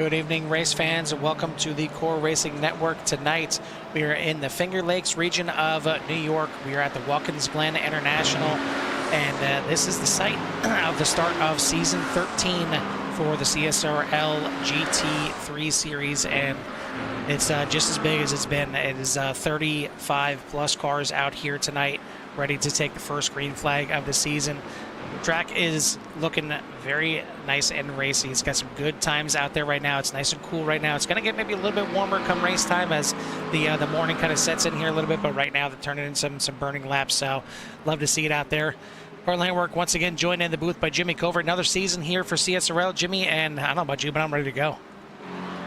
Good evening, race fans, and welcome to the Core Racing Network. Tonight, we are in the Finger Lakes region of New York. We are at the Watkins Glen International, and this is the site of the start of Season 13 for the CSRL GT3 Series, and it's just as big as it's been. It is 35-plus cars out here tonight, ready to take the first green flag of the season. The track is looking very nice and racy. It's got some good times out there right now. It's nice and cool right now. It's going to get maybe a little bit warmer come race time as the morning kind of sets in here a little bit, but right now they're turning in some burning laps, so love to see it out there. Our land work once again joined in the booth by Jimmy Covert. Another season here for CSRL. Jimmy, and I don't know about you, but I'm ready to go.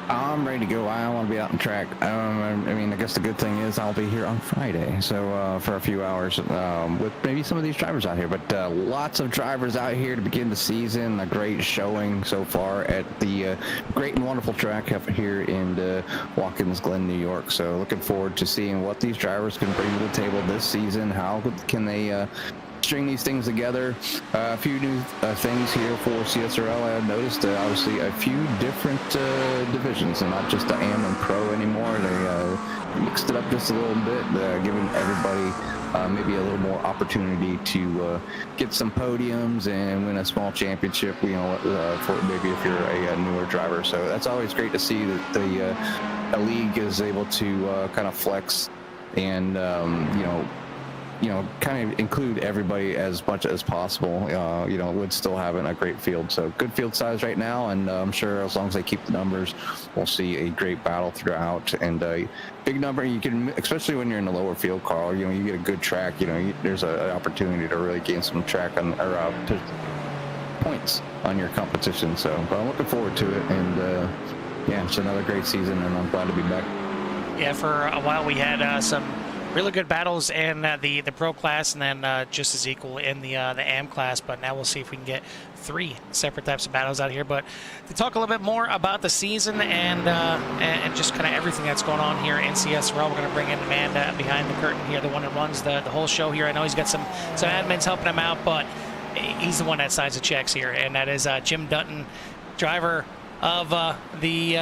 I'm ready to go. I want to be out on track. I mean, I guess the good thing is I'll be here on Friday, so for a few hours with maybe some of these drivers out here. But lots of drivers out here to begin the season. A great showing so far at the great and wonderful track up here in Watkins Glen, New York. So looking forward to seeing what these drivers can bring to the table this season. How can they string these things together. A few new things here for CSRL. I have noticed obviously a few different divisions, and not just the AM and Pro anymore. They mixed it up just a little bit, giving everybody maybe a little more opportunity to get some podiums and win a small championship, you know, for maybe if you're a newer driver. So that's always great to see that the league is able to kind of flex and you know, kind of include everybody as much as possible, you know, with still having a great field. So good field size right now, and I'm sure as long as they keep the numbers, we'll see a great battle throughout. And big number, you can, especially when you're in the lower field, Carl, you know, you get a good track, you know, there's an opportunity to really gain some track on, or points on your competition. So, but I'm looking forward to it, and yeah, it's another great season, and I'm glad to be back. Yeah, for a while we had some really good battles in the Pro class, and then just as equal in the AM class, but now we'll see if we can get three separate types of battles out here. But to talk a little bit more about the season and just kind of everything that's going on here in CSRL, we're going to bring in the man behind the curtain here, the one that runs the whole show here. I know he's got some admins helping him out, but he's the one that signs the checks here, and that is Jim Dutton, driver of the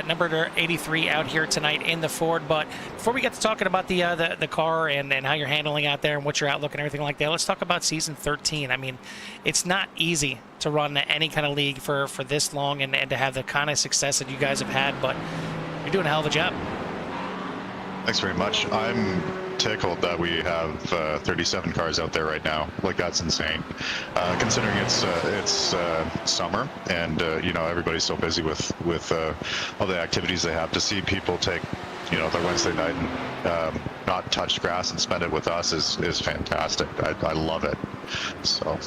number 83 out here tonight in the Ford. But before we get to talking about the car and how you're handling out there and what your outlook and everything like that, let's talk about season 13. I mean, it's not easy to run any kind of league for this long and to have the kind of success that you guys have had, but you're doing a hell of a job. Thanks very much. I'm tickled that we have 37 cars out there right now. Like, that's insane, considering it's summer, and you know, everybody's so busy with all the activities they have. To see people take, you know, their Wednesday night and not touch grass and spend it with us is fantastic. I love it. So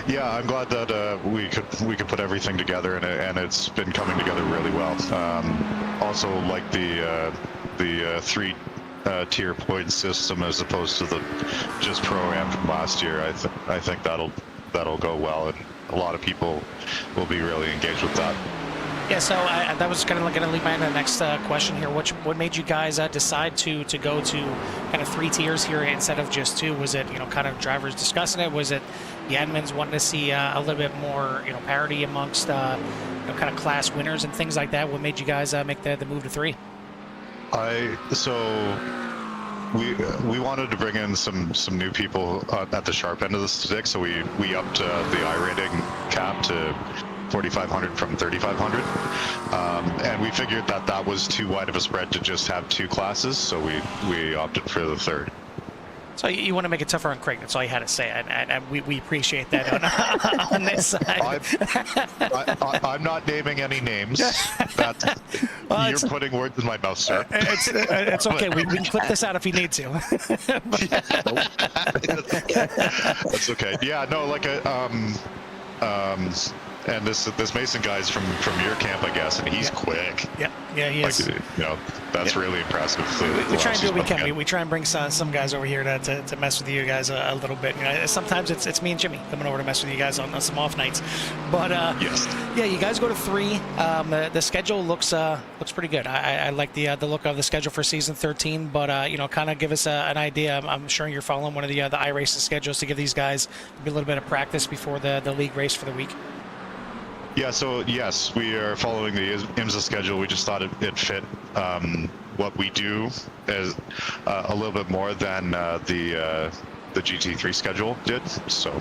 yeah, I'm glad that we could put everything together, and it's been coming together really well. Also, like the three tier point system as opposed to the just Pro-Am from last year. I think that'll go well, and a lot of people will be really engaged with that. Yeah, so that was kind of going to lead me into the next question here. What made you guys decide to go to kind of three tiers here instead of just two? Was it, you know, kind of drivers discussing it? Was it the admins wanting to see a little bit more, you know, parity amongst you know, kind of class winners and things like that? What made you guys make the move to three? We wanted to bring in some new people at the sharp end of the stick, so we upped the iRating cap to 4,500 from 3,500, and we figured that was too wide of a spread to just have two classes, so we opted for the third. So you want to make it tougher on Craig. That's all you had to say, and we appreciate that on this side. I'm not naming any names. Well, you're putting words in my mouth, sir. It's okay. We can clip this out if you need to. That's okay. Yeah, no, like and this Mason guy's from your camp, I guess, and he's quick. Yeah, he is. You know, that's really impressive. We try and do what we can. We try and bring some guys over here to mess with you guys a little bit. You know, sometimes it's me and Jimmy coming over to mess with you guys on some off nights. But yes. Yeah, you guys go to three. The schedule looks pretty good. I like the look of the schedule for season 13. But you know, kind of give us an idea. I'm sure you're following one of the iRacing schedules to give these guys a little bit of practice before the league race for the week. Yeah, so yes, we are following the IMSA schedule. We just thought it fit what we do as a little bit more than the GT3 schedule did. So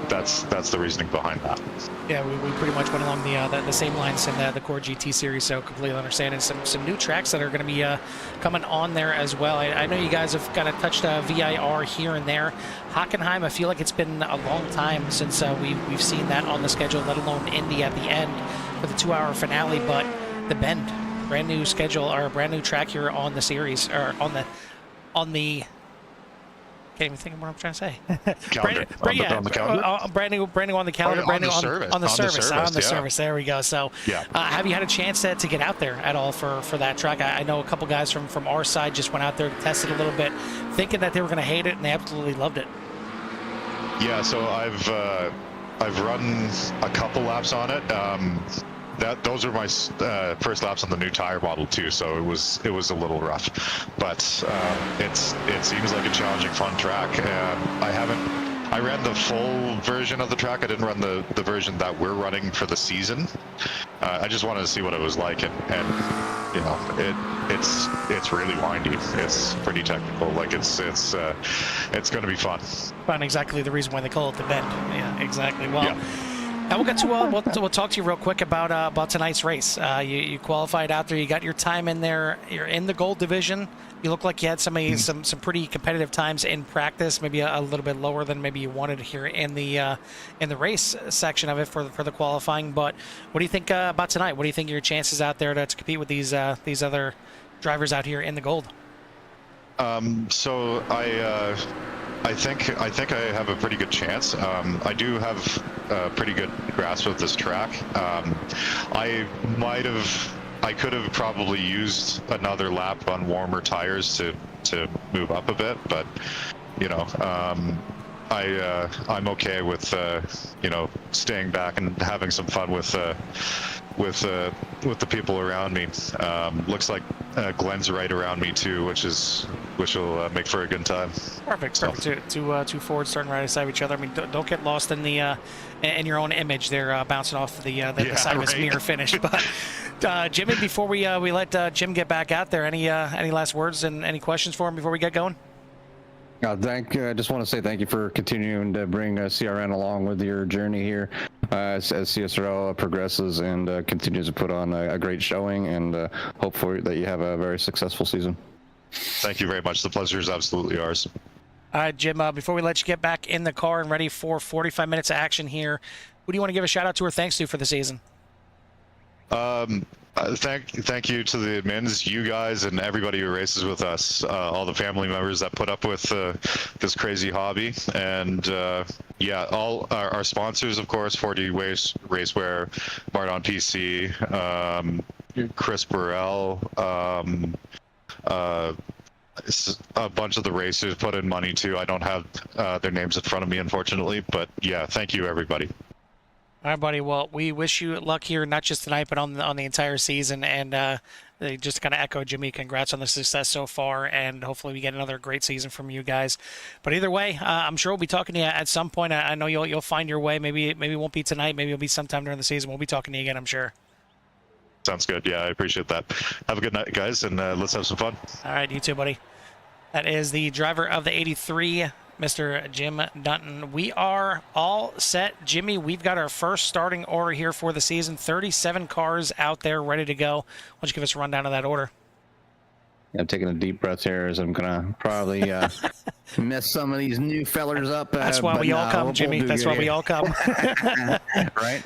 that's the reasoning behind that. Yeah, we pretty much went along the same lines in the core GT series, so completely understand. And some new tracks that are going to be coming on there as well. I know you guys have kind of touched VIR here and there. Hockenheim, I feel like it's been a long time since we've seen that on the schedule, let alone Indy at the end for the 2-hour finale. But the Bend, brand new schedule, or a brand new track here on the series, or on the can't even think of what I'm trying to say. Calendar. On the calendar? Brand new on the calendar. Oh, brand new on the service. There we go. So, yeah. Have you had a chance to get out there at all for that track? I know a couple guys from our side just went out there to test it a little bit, thinking that they were going to hate it, and they absolutely loved it. Yeah, so I've run a couple laps on it. Those are my first laps on the new tire model too, so it was a little rough, but it seems like a challenging, fun track. I ran the full version of the track. I didn't run the version that we're running for the season. I just wanted to see what it was like, and you know, it's really windy. It's pretty technical. Like it's going to be fun. Fun, exactly the reason why they call it the Bend. Yeah, exactly. Well. Yeah. Now we'll get to we'll talk to you real quick about tonight's race. You qualified out there. You got your time in there. You're in the gold division. You look like you had some pretty competitive times in practice. Maybe a little bit lower than maybe you wanted here in the race section of it for the qualifying. But what do you think about tonight? What do you think are your chances out there to compete with these other drivers out here in the gold? So I think I have a pretty good chance. I do have a pretty good grasp of this track. I could have probably used another lap on warmer tires to move up a bit, but you know, I'm okay with you know, staying back and having some fun with the people around me. Looks like Glenn's right around me too, which will make for a good time. Perfect. Two forwards starting right beside each other. I mean, don't get lost in the in your own image. They're bouncing off the side of his mirror finish. But Jimmy, before we let Jim get back out there, any last words and any questions for him before we get going? I just want to say thank you for continuing to bring CRN along with your journey here as CSRL progresses and continues to put on a great showing, and hopefully that you have a very successful season. Thank you very much. The pleasure is absolutely ours. All right, Jim, before we let you get back in the car and ready for 45 minutes of action here, who do you want to give a shout out to or thanks to for the season? Thank you to the admins, you guys, and everybody who races with us, all the family members that put up with this crazy hobby, and yeah, all our sponsors, of course, 4D Racewear, Mardon PC, Chris Burrell, a bunch of the racers put in money too. I don't have their names in front of me, unfortunately, but yeah, thank you, everybody. All right, buddy. Well, we wish you luck here, not just tonight, but on the entire season. And they just kind of echo Jimmy. Congrats on the success so far, and hopefully we get another great season from you guys. But either way, I'm sure we'll be talking to you at some point. I know you'll find your way. Maybe it won't be tonight. Maybe it'll be sometime during the season. We'll be talking to you again, I'm sure. Sounds good. Yeah, I appreciate that. Have a good night, guys, and let's have some fun. All right, you too, buddy. That is the driver of the 83. Mr. Jim Dutton. We are all set. Jimmy, we've got our first starting order here for the season. 37 cars out there ready to go. Why don't you give us a rundown of that order? I'm taking a deep breath here as I'm going to probably mess some of these new fellers up. That's why we all come, Jimmy. That's why we all come. Right?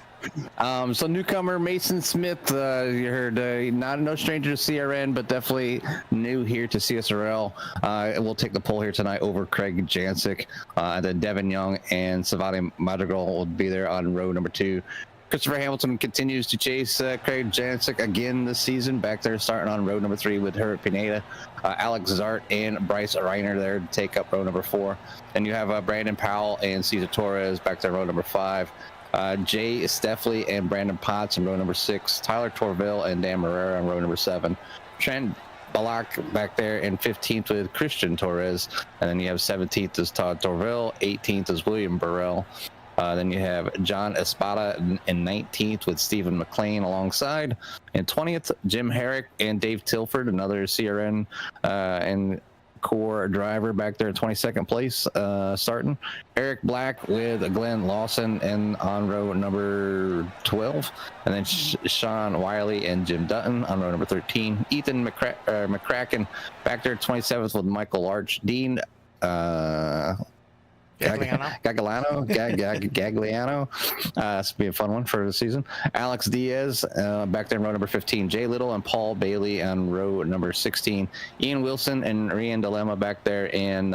So newcomer Mason Smith, you heard, no stranger to CRN, but definitely new here to CSRL. We'll take the pole here tonight over Craig Jancic. Then Devin Young and Savani Madrigal will be there on row number 2. Christopher Hamilton continues to chase Craig Jancic again this season, back there starting on row number 3 with Herbert Pineda. Alex Zart and Bryce Reiner there to take up row number 4. Then you have Brandon Powell and Cesar Torres back there row number 5. Jay Steffley and Brandon Potts in row number 6. Tyler Torville and Dan Marrera on row number 7. Trent Balak back there in 15th with Christian Torres. And then you have 17th is Todd Torville. 18th is William Burrell. Then you have John Espada in 19th with Stephen McLean alongside. In 20th, Jim Herrick and Dave Tilford, another CRN and core driver back there in 22nd place, starting. Eric Black with Glenn Lawson and on row number 12. And then Sean Wiley and Jim Dutton on row number 13. Ethan McCracken back there 27th with Michael Arch. Dean Gagliano. This will be a fun one for the season. Alex Diaz back there in row number 15. Jay Little and Paul Bailey on row number 16. Ian Wilson and Rian Dilemma back there in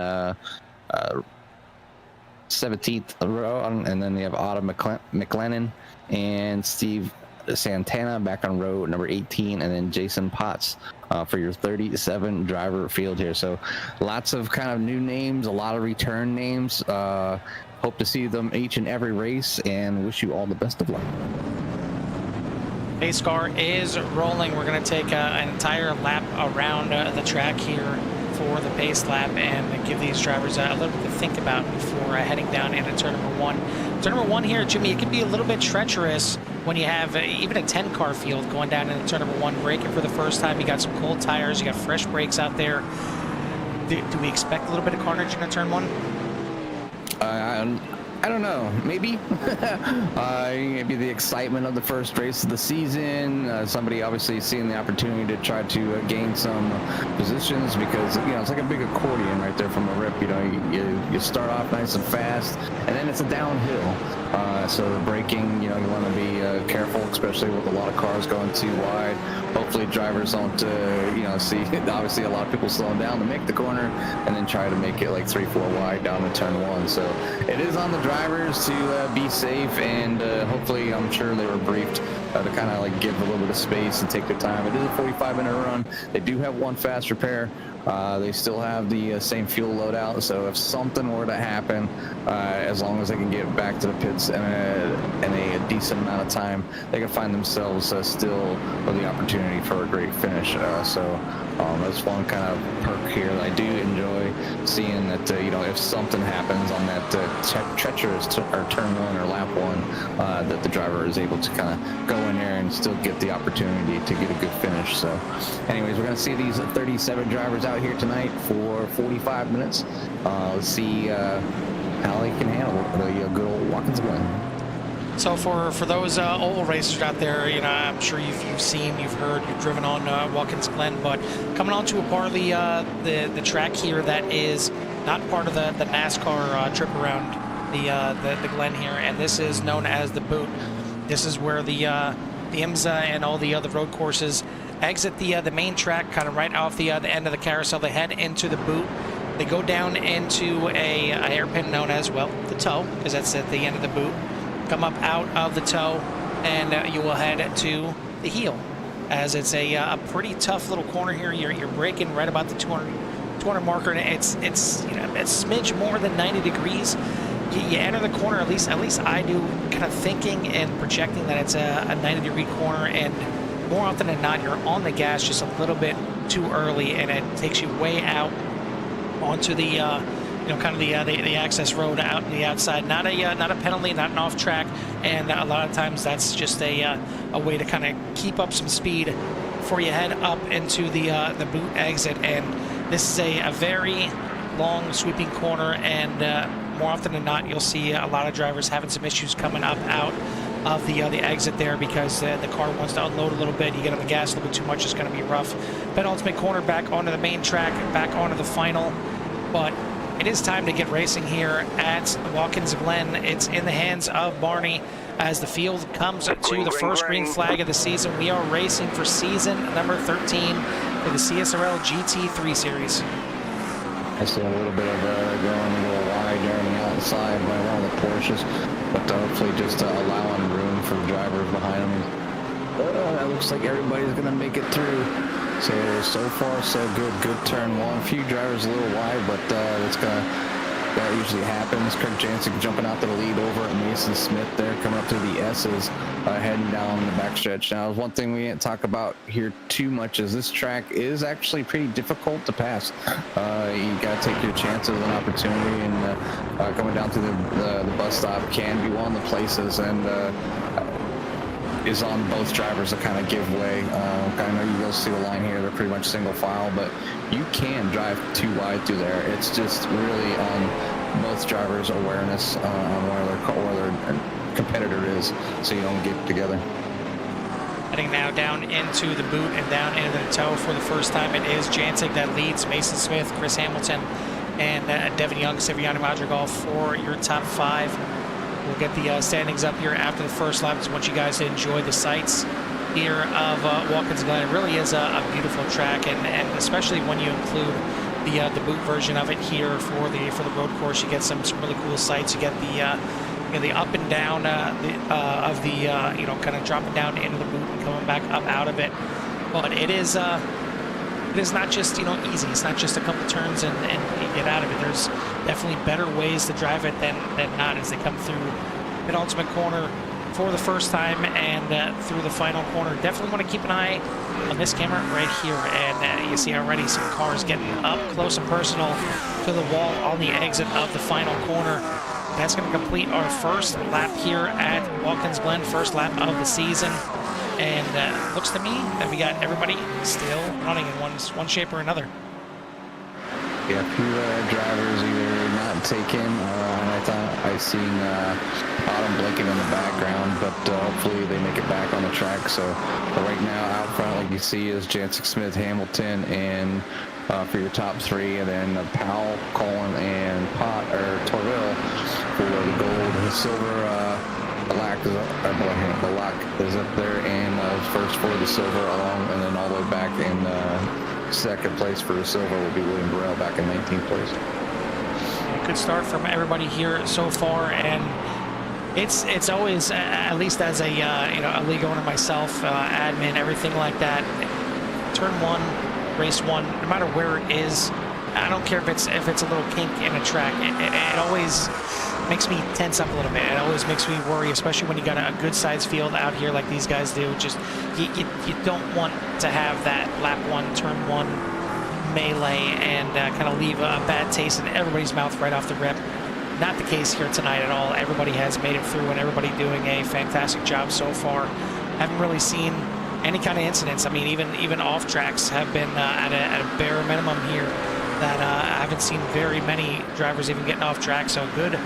17th row. And then they have Autumn McLennan and Steve Santana back on row number 18, and then Jason Potts for your 37 driver field here. So lots of kind of new names, a lot of return names. Hope to see them each and every race, and wish you all the best of luck. Pace car is rolling. We're going to take an entire lap around the track here for the pace lap and give these drivers a little bit to think about before heading down into turn number one. Turn number one here, Jimmy, it can be a little bit treacherous when you have even a 10-car field going down into turn number one, braking for the first time. You got some cold tires, you got fresh brakes out there. Do we expect a little bit of carnage in turn one? I don't know. Maybe. Maybe the excitement of the first race of the season. Somebody obviously seeing the opportunity to try to gain some positions, because it's like a big accordion right there from the rip. You start off nice and fast, and then it's a downhill. So the braking, you want to be careful, especially with a lot of cars going too wide. Hopefully drivers don't, see obviously a lot of people slowing down to make the corner, and then try to make it like 3-4 wide down to turn one. So it is on the drivers to be safe, and hopefully, I'm sure they were briefed to kind of like give a little bit of space and take their time. It is a 45-minute run. They do have one fast repair. They still have the same fuel loadout, so if something were to happen, as long as they can get back to the pits in a decent amount of time, they can find themselves still with the opportunity for a great finish. That's one kind of perk here that I do enjoy, seeing that if something happens on that treacherous turn one or lap one, that the driver is able to kind of go in there and still get the opportunity to get a good finish. So anyways, we're going to see these 37 drivers out here tonight for 45 minutes. Let's see how they can handle the good old Watkins Glen. So for those old racers out there, I'm sure you've seen, you've heard, you've driven on Watkins Glen, but coming on to a part of the track here that is not part of the NASCAR trip around the Glen here, and this is known as the Boot. This is where the IMSA and all the other road courses exit the main track, kind of right off the end of the carousel. They head into the Boot. They go down into a hairpin known as, well, the toe, because that's at the end of the Boot. Come up out of the toe, and you will head to the heel, as it's a pretty tough little corner here. You're braking right about the 200 marker, and it's a smidge more than 90 degrees. You enter the corner, at least I do, kind of thinking and projecting that it's a 90-degree corner, and more often than not, you're on the gas just a little bit too early, and it takes you way out onto the kind of the access road out on the outside. Not a penalty, not an off track, and a lot of times that's just a way to kind of keep up some speed before you head up into the Boot exit. And this is a very long sweeping corner, and more often than not, you'll see a lot of drivers having some issues coming up out of the exit there, because the car wants to unload a little bit. You get on the gas a little bit too much, it's going to be rough. Penultimate corner back onto the main track, back onto the final. But it is time to get racing here at Watkins Glen. It's in the hands of Barney as the field comes to the first green flag of the season. We are racing for season number 13 for the CSRL GT3 series. I see a little bit of going a little wide there on the outside by one of the Porsches, but hopefully just allowing room for the drivers behind them. That looks like everybody's going to make it through. So far so good. Good turn one. A few drivers a little wide, but it's going to that usually happens. Kirk Jansick jumping out to the lead over at Mason Smith there, coming up through the S's, heading down the backstretch. Now, one thing we didn't talk about here too much is this track is actually pretty difficult to pass. You got to take your chances and opportunity, and coming down to the bus stop can be one of the places, and is on both drivers to kind of give way. I know you guys see the line here, they're pretty much single file, but you can drive too wide through there. It's just really on both drivers' awareness on where their competitor is, so you don't get together. Heading now down into the boot and down into the toe for the first time. It is Jansick that leads Mason Smith, Chris Hamilton, and Devin Young, Siviani Madrigal for your top 5. We'll get the standings up here after the first lap. Just want you guys to enjoy the sights here of Watkins Glen. It really is a beautiful track, and especially when you include the boot version of it here for the road course, you get some really cool sights. You get the up and down of the kind of dropping down into the boot and coming back up out of it. But it is not just easy. It's not just a couple turns and you get out of it. There's definitely better ways to drive it than not as they come through penultimate corner for the first time and through the final corner. Definitely want to keep an eye on this camera right here, and you see already some cars getting up close and personal to the wall on the exit of the final corner. That's going to complete our first lap here at Watkins Glen, first lap of the season. And looks to me that we got everybody still running in one shape or another. Yeah, a few drivers either not taken, and I thought I seen Autumn blinking in the background, but hopefully they make it back on the track. So right now out front, like you see, is Jansick, Smith, Hamilton, and for your top 3, and then Powell, Colin, and Torville for the gold. The silver, black is up there, and first for the silver along, and then all the way back in second place for the silver will be William Burrell back in 19th place. Good start from everybody here so far, and it's always, at least as a a league owner myself, admin, everything like that. Turn 1, race 1, no matter where it is, I don't care if it's a little kink in a track. It always makes me tense up a little bit. It always makes me worry, especially when you got a good sized field out here like these guys do. Just you don't want to have that lap 1, turn 1 melee and kind of leave a bad taste in everybody's mouth right off the rip. Not the case here tonight at all. Everybody has made it through, and everybody doing a fantastic job so far. Haven't really seen any kind of incidents. I mean, even off tracks have been at a bare minimum here. That I haven't seen very many drivers even getting off track. So good,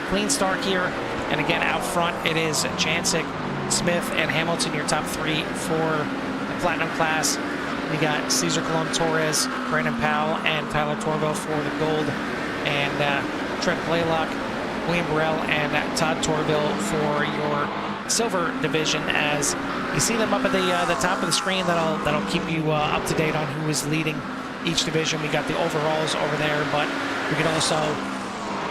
clean start here. And again, out front, it is Jansick, Smith, and Hamilton, your top 3 for the Platinum class. We got Cesar Colon Torres, Brandon Powell, and Tyler Torville for the gold. And Trent Blaylock, William Burrell, and Todd Torville for your silver division. As you see them up at the top of the screen, that'll keep you up to date on who is leading each division. We got the overalls over there, but we can also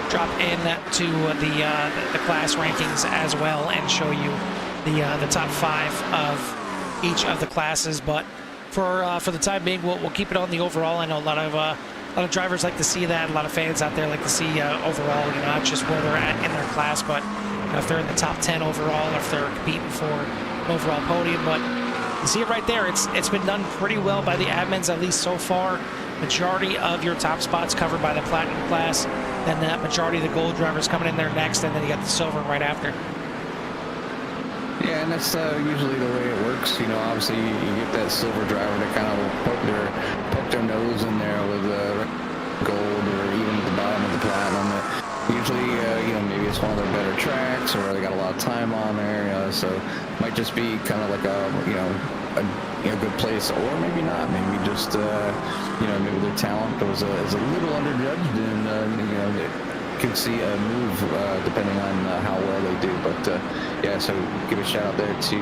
drop in to the class rankings as well and show you the top 5 of each of the classes. But for the time being, we'll keep it on the overall. I know a lot of drivers like to see that. A lot of fans out there like to see overall, not just where they're at in their class, but if they're in the top 10 overall, if they're competing for an overall podium. But you see it right there. It's been done pretty well by the admins, at least so far. Majority of your top spots covered by the Platinum class. Then that majority of the gold drivers coming in there next, and then you got the silver right after. Yeah, and that's usually the way it works. Obviously you get that silver driver to kind of poke their nose in there with gold, or even at the bottom of the Platinum. Usually, maybe it's one of their better tracks, or they got a lot of time on there, so it might just be kind of like a good place, or maybe not. Maybe just, maybe their talent is a little underjudged, and, they could see a move depending on how well they do. But, yeah, so give a shout out there to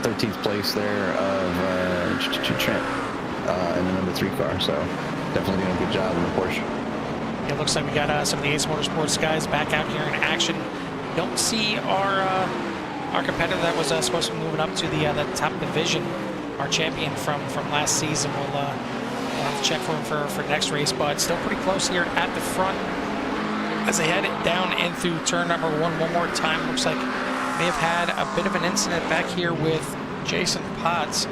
13th place there of Trent in the number 3 car. So definitely doing a good job in the Porsche. It looks like we got some of the Ace Motorsports guys back out here in action. Don't see our competitor that was supposed to be moving up to the top division, our champion from last season. We'll we'll have to check for him for next race, but still pretty close here at the front as they head down in through turn number 1 one more time. Looks like may have had a bit of an incident back here with Jason Potts.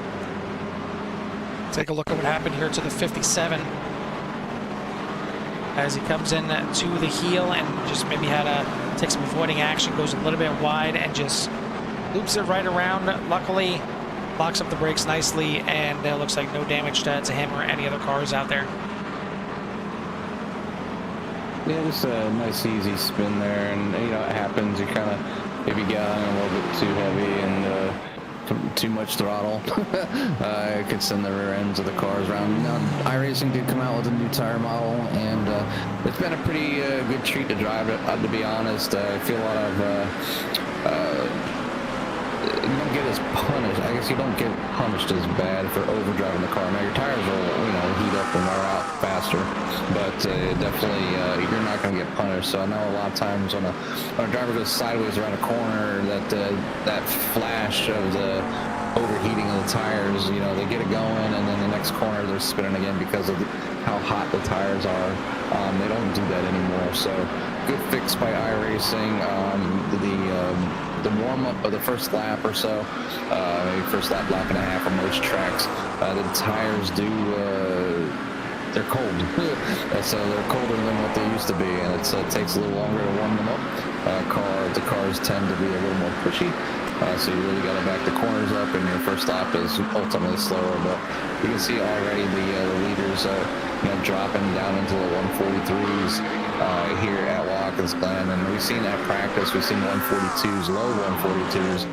Take a look at what happened here to the 57 as he comes in to the heel and just maybe had to take some avoiding action, goes a little bit wide and just loops it right around. Luckily, locks up the brakes nicely, and looks like no damage to him or any other cars out there. Yeah, just a nice easy spin there, and you know it happens. You kind of maybe get on a little bit too heavy and too much throttle. It could send the rear ends of the cars around. Now, iRacing did come out with a new tire model, and it's been a pretty good treat to drive it. To be honest, I feel a lot of. You don't get as punished. I guess you don't get punished as bad for overdriving the car. Now your tires will, you know, heat up and wear out faster, but definitely you're not going to get punished. So I know a lot of times when a driver goes sideways around a corner, that flash of the overheating of the tires, you know, they get it going, and then the next corner they're spinning again because of how hot the tires are. They don't do that anymore. So good fix by iRacing. The warm-up of the first lap or so, maybe first lap and a half on most tracks, the tires they're cold. So they're colder than what they used to be, and it takes a little longer to warm them up. The cars tend to be a little more pushy, so you really got to back the corners up, and your first lap is ultimately slower. But you can see already the leaders dropping down into the 143s here at Watkins Glen, and we've seen at practice, we've seen 142s, low 142s,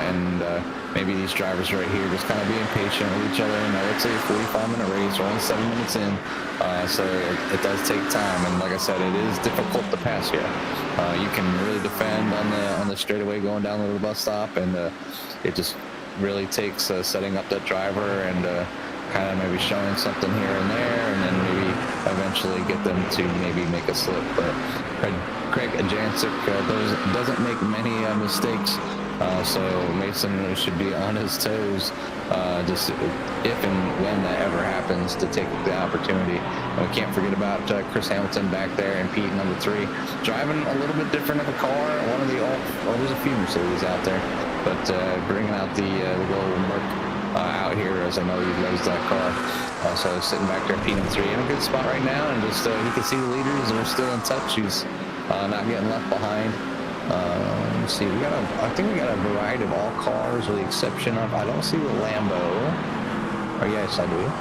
and maybe these drivers right here just kind of being patient with each other. You know, it's a 45-minute race, we're only 7 minutes in, so it does take time, and like I said, it is difficult to pass here. You can really defend on the straightaway going down to the bus stop, and it just really takes setting up that driver and kind of maybe showing something here and there, and then maybe eventually get them to maybe make a slip. But Craig Jancic doesn't make many mistakes, so Mason should be on his toes just if and when that ever happens to take the opportunity. And we can't forget about Chris Hamilton back there in Pete number 3, driving a little bit different of a car. One of there's a few Mercedes out there, but bringing out the little Merc out here, as I know he loves that car. So sitting back there, P number 3 in a good spot right now, and just he can see the leaders and we're still in touch. He's not getting left behind. Let's see, I think we got a variety of all cars with the exception of, I don't see the Lambo. Oh yes, I do.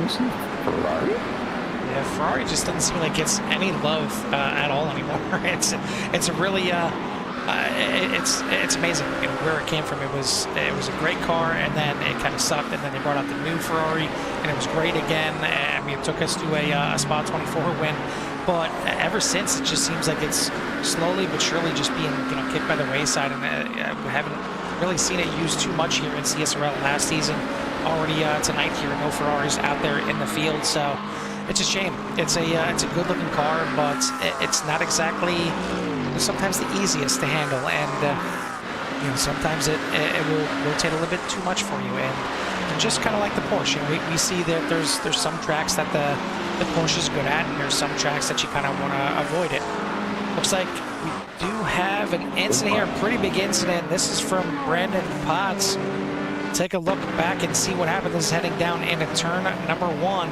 You see Ferrari? Yeah, Ferrari just doesn't seem like it's any love at all anymore. It's a really it's amazing, you know, where it came from. It was a great car, and then it kind of sucked, and then they brought out the new Ferrari, and it was great again. I mean, it took us to a Spa 24 win, but ever since, it just seems like it's slowly but surely just being, you know, kicked by the wayside, and we haven't really seen it used too much here in CSRL last season. Already tonight here, no Ferraris out there in the field, so it's a shame. It's a good-looking car, but it's not exactly sometimes the easiest to handle, and you know, sometimes it will rotate a little bit too much for you, and just kind of like the Porsche, you know, we see that there's some tracks that the Porsche is good at, and there's some tracks that you kind of want to avoid it. Looks like we do have an incident here, a pretty big incident. This is from Brandon Potts. Take a look back and see what happened. This is heading down into turn number 1.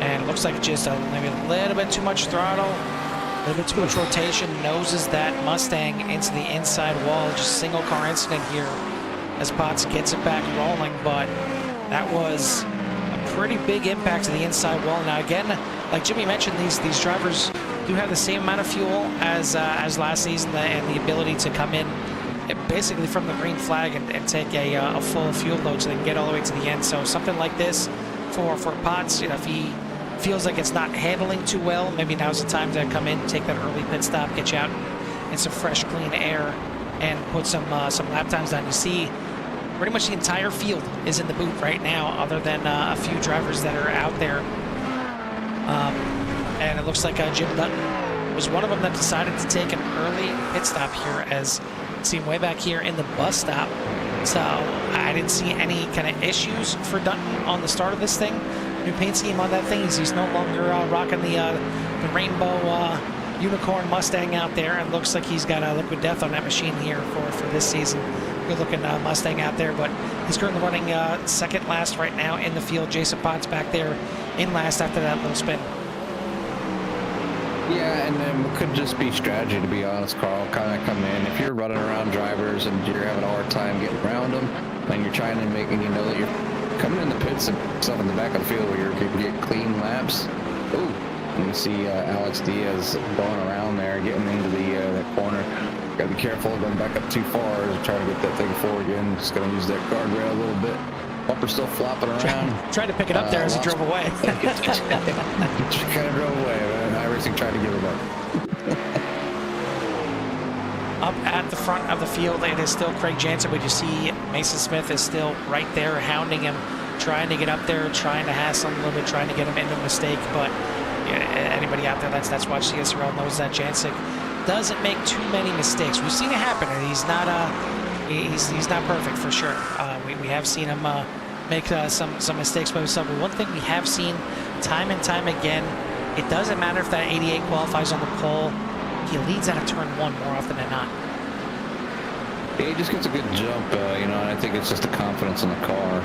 And it looks like just maybe a little bit too much throttle, a little bit too much rotation, noses that Mustang into the inside wall. Just single car incident here as Potts gets it back rolling, but that was a pretty big impact to the inside wall. Now again, like Jimmy mentioned, these drivers do have the same amount of fuel as last season, and the ability to come in basically from the green flag and take a full fuel load so they can get all the way to the end. So something like this for Potts, you know, if he feels like it's not handling too well, maybe now's the time to come in, take that early pit stop, get you out in some fresh, clean air, and put some lap times down. You see, pretty much the entire field is in the boot right now, other than a few drivers that are out there. And it looks like Jim Dutton was one of them that decided to take an early pit stop here, as seen way back here in the bus stop. So I didn't see any kind of issues for Dutton on the start of this thing. New paint scheme on that thing. He's no longer rocking the rainbow unicorn Mustang out there. It looks like he's got a liquid death on that machine here for this season. Good looking Mustang out there, but he's currently running second last right now in the field. Jason Potts back there in last after that little spin. Yeah, and then it could just be strategy, to be honest, Carl. Kind of come in. If you're running around drivers and you're having a hard time getting around them, and you're trying to make, and you know that you're coming in the pits and stuff in the back of the field where you can get clean laps. Ooh, and you see Alex Diaz going around there, getting into the corner. Got to be careful going back up too far, trying to get that thing forward again. Just going to use that guardrail a little bit. Bumper's still flopping around. Tried to pick it up there as he drove away. Just kind of drove away, man. iRacing tried to give it up. Up at the front of the field, it is still Craig Jansen, but you see Mason Smith is still right there hounding him, trying to get up there, trying to hassle him a little bit, trying to get him into a mistake. But yeah, anybody out there that's watched CSRL knows that Jansen doesn't make too many mistakes. We've seen it happen, and he's not perfect for sure. We have seen him make some mistakes by himself. But one thing we have seen time and time again, it doesn't matter if that 88 qualifies on the pole. He leads out of turn one more often than not. Yeah, he just gets a good jump, you know, and I think it's just the confidence in the car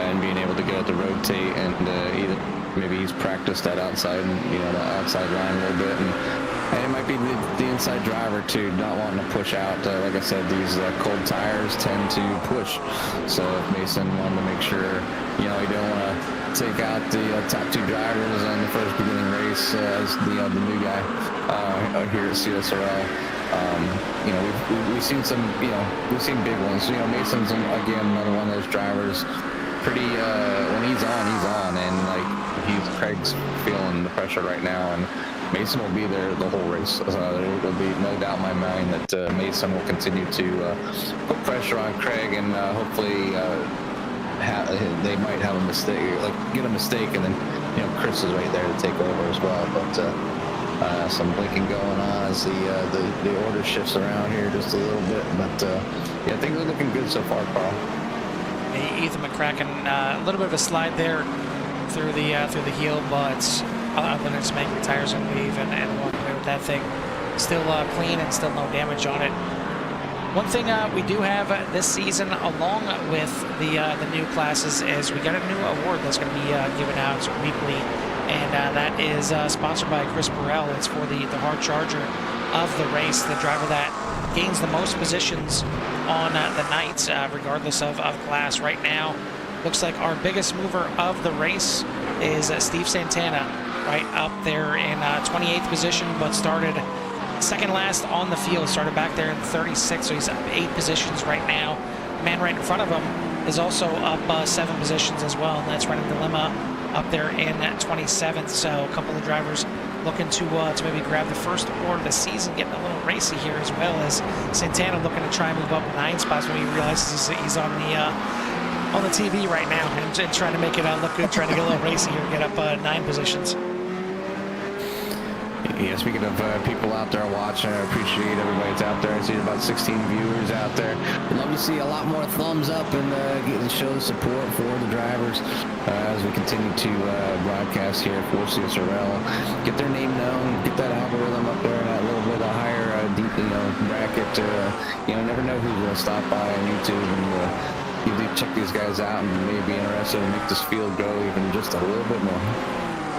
and being able to get it to rotate, and either maybe he's practiced that outside, you know, the outside line a little bit, and it might be the inside driver too, not wanting to push out. Like I said, these cold tires tend to push, so if Mason wanted to make sure, you know, he don't want to take out the top two drivers on the first beginning race as the new guy here at CSRL. You know, we've seen some, you know, we've seen big ones. You know, Mason's again another one of those drivers. Pretty when he's on, and like Craig's feeling the pressure right now, and Mason will be there the whole race. There will be no doubt in my mind that Mason will continue to put pressure on Craig, and hopefully they might have a mistake, like get a mistake, and then, you know, Chris is right there to take over as well. But some blinking going on as the order shifts around here just a little bit. But yeah, things are looking good so far, Carl. Ethan McCracken, a little bit of a slide there through the heel, but other than just making the tires and leave and walk away with that thing, still clean and still no damage on it. One thing we do have this season, along with the new classes, is we got a new award that's going to be given out weekly, and that is sponsored by Chris Burrell. It's for the hard charger of the race, the driver that gains the most positions on the night, regardless of class. Right now, looks like our biggest mover of the race is Steve Santana, right up there in 28th position, but started second last on the field, started back there in 36th, so he's up 8 positions right now. The man right in front of him is also up 7 positions as well, and that's Renan Dilemma up there in 27th. So a couple of drivers looking to maybe grab the first award of the season, getting a little racy here, as well as Santana looking to try and move up 9 spots when he realizes he's on the TV right now and trying to make it look good, trying to get a little racy here, get up 9 positions. Yeah, speaking of people out there watching, I appreciate everybody that's out there. I see about 16 viewers out there. We'd love to see a lot more thumbs up and show the support for the drivers as we continue to broadcast here for CSRL. Get their name known, get that algorithm up there in that little bit of higher deep, bracket. You know, never know who's going to stop by on YouTube, and you do check these guys out and maybe be interested in make this field grow even just a little bit more.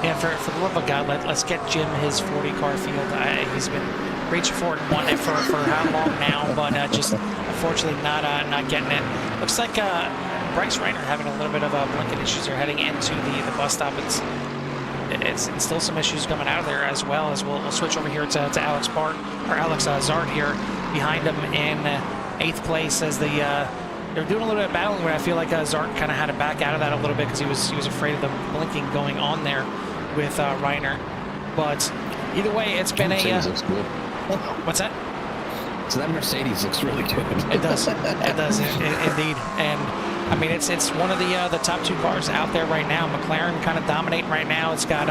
Yeah, for the love of God, let's get Jim his 40-car field. He's been reaching for it and wanting it for how long now, but just unfortunately not getting it. Looks like Bryce Reiner having a little bit of blinking issues. They're heading into the bus stop. It's still some issues coming out of there, as well as we'll switch over here to Alex Zard here behind him in 8th place as they're doing a little bit of battling, where I feel like Zart kind of had to back out of that a little bit because he was afraid of the blinking going on there with Reiner. But either way, it's been Mercedes looks good. What's that? So that Mercedes looks really good. It does. It does indeed. And I mean, it's one of the top 2 cars out there right now. McLaren kind of dominating right now. It's got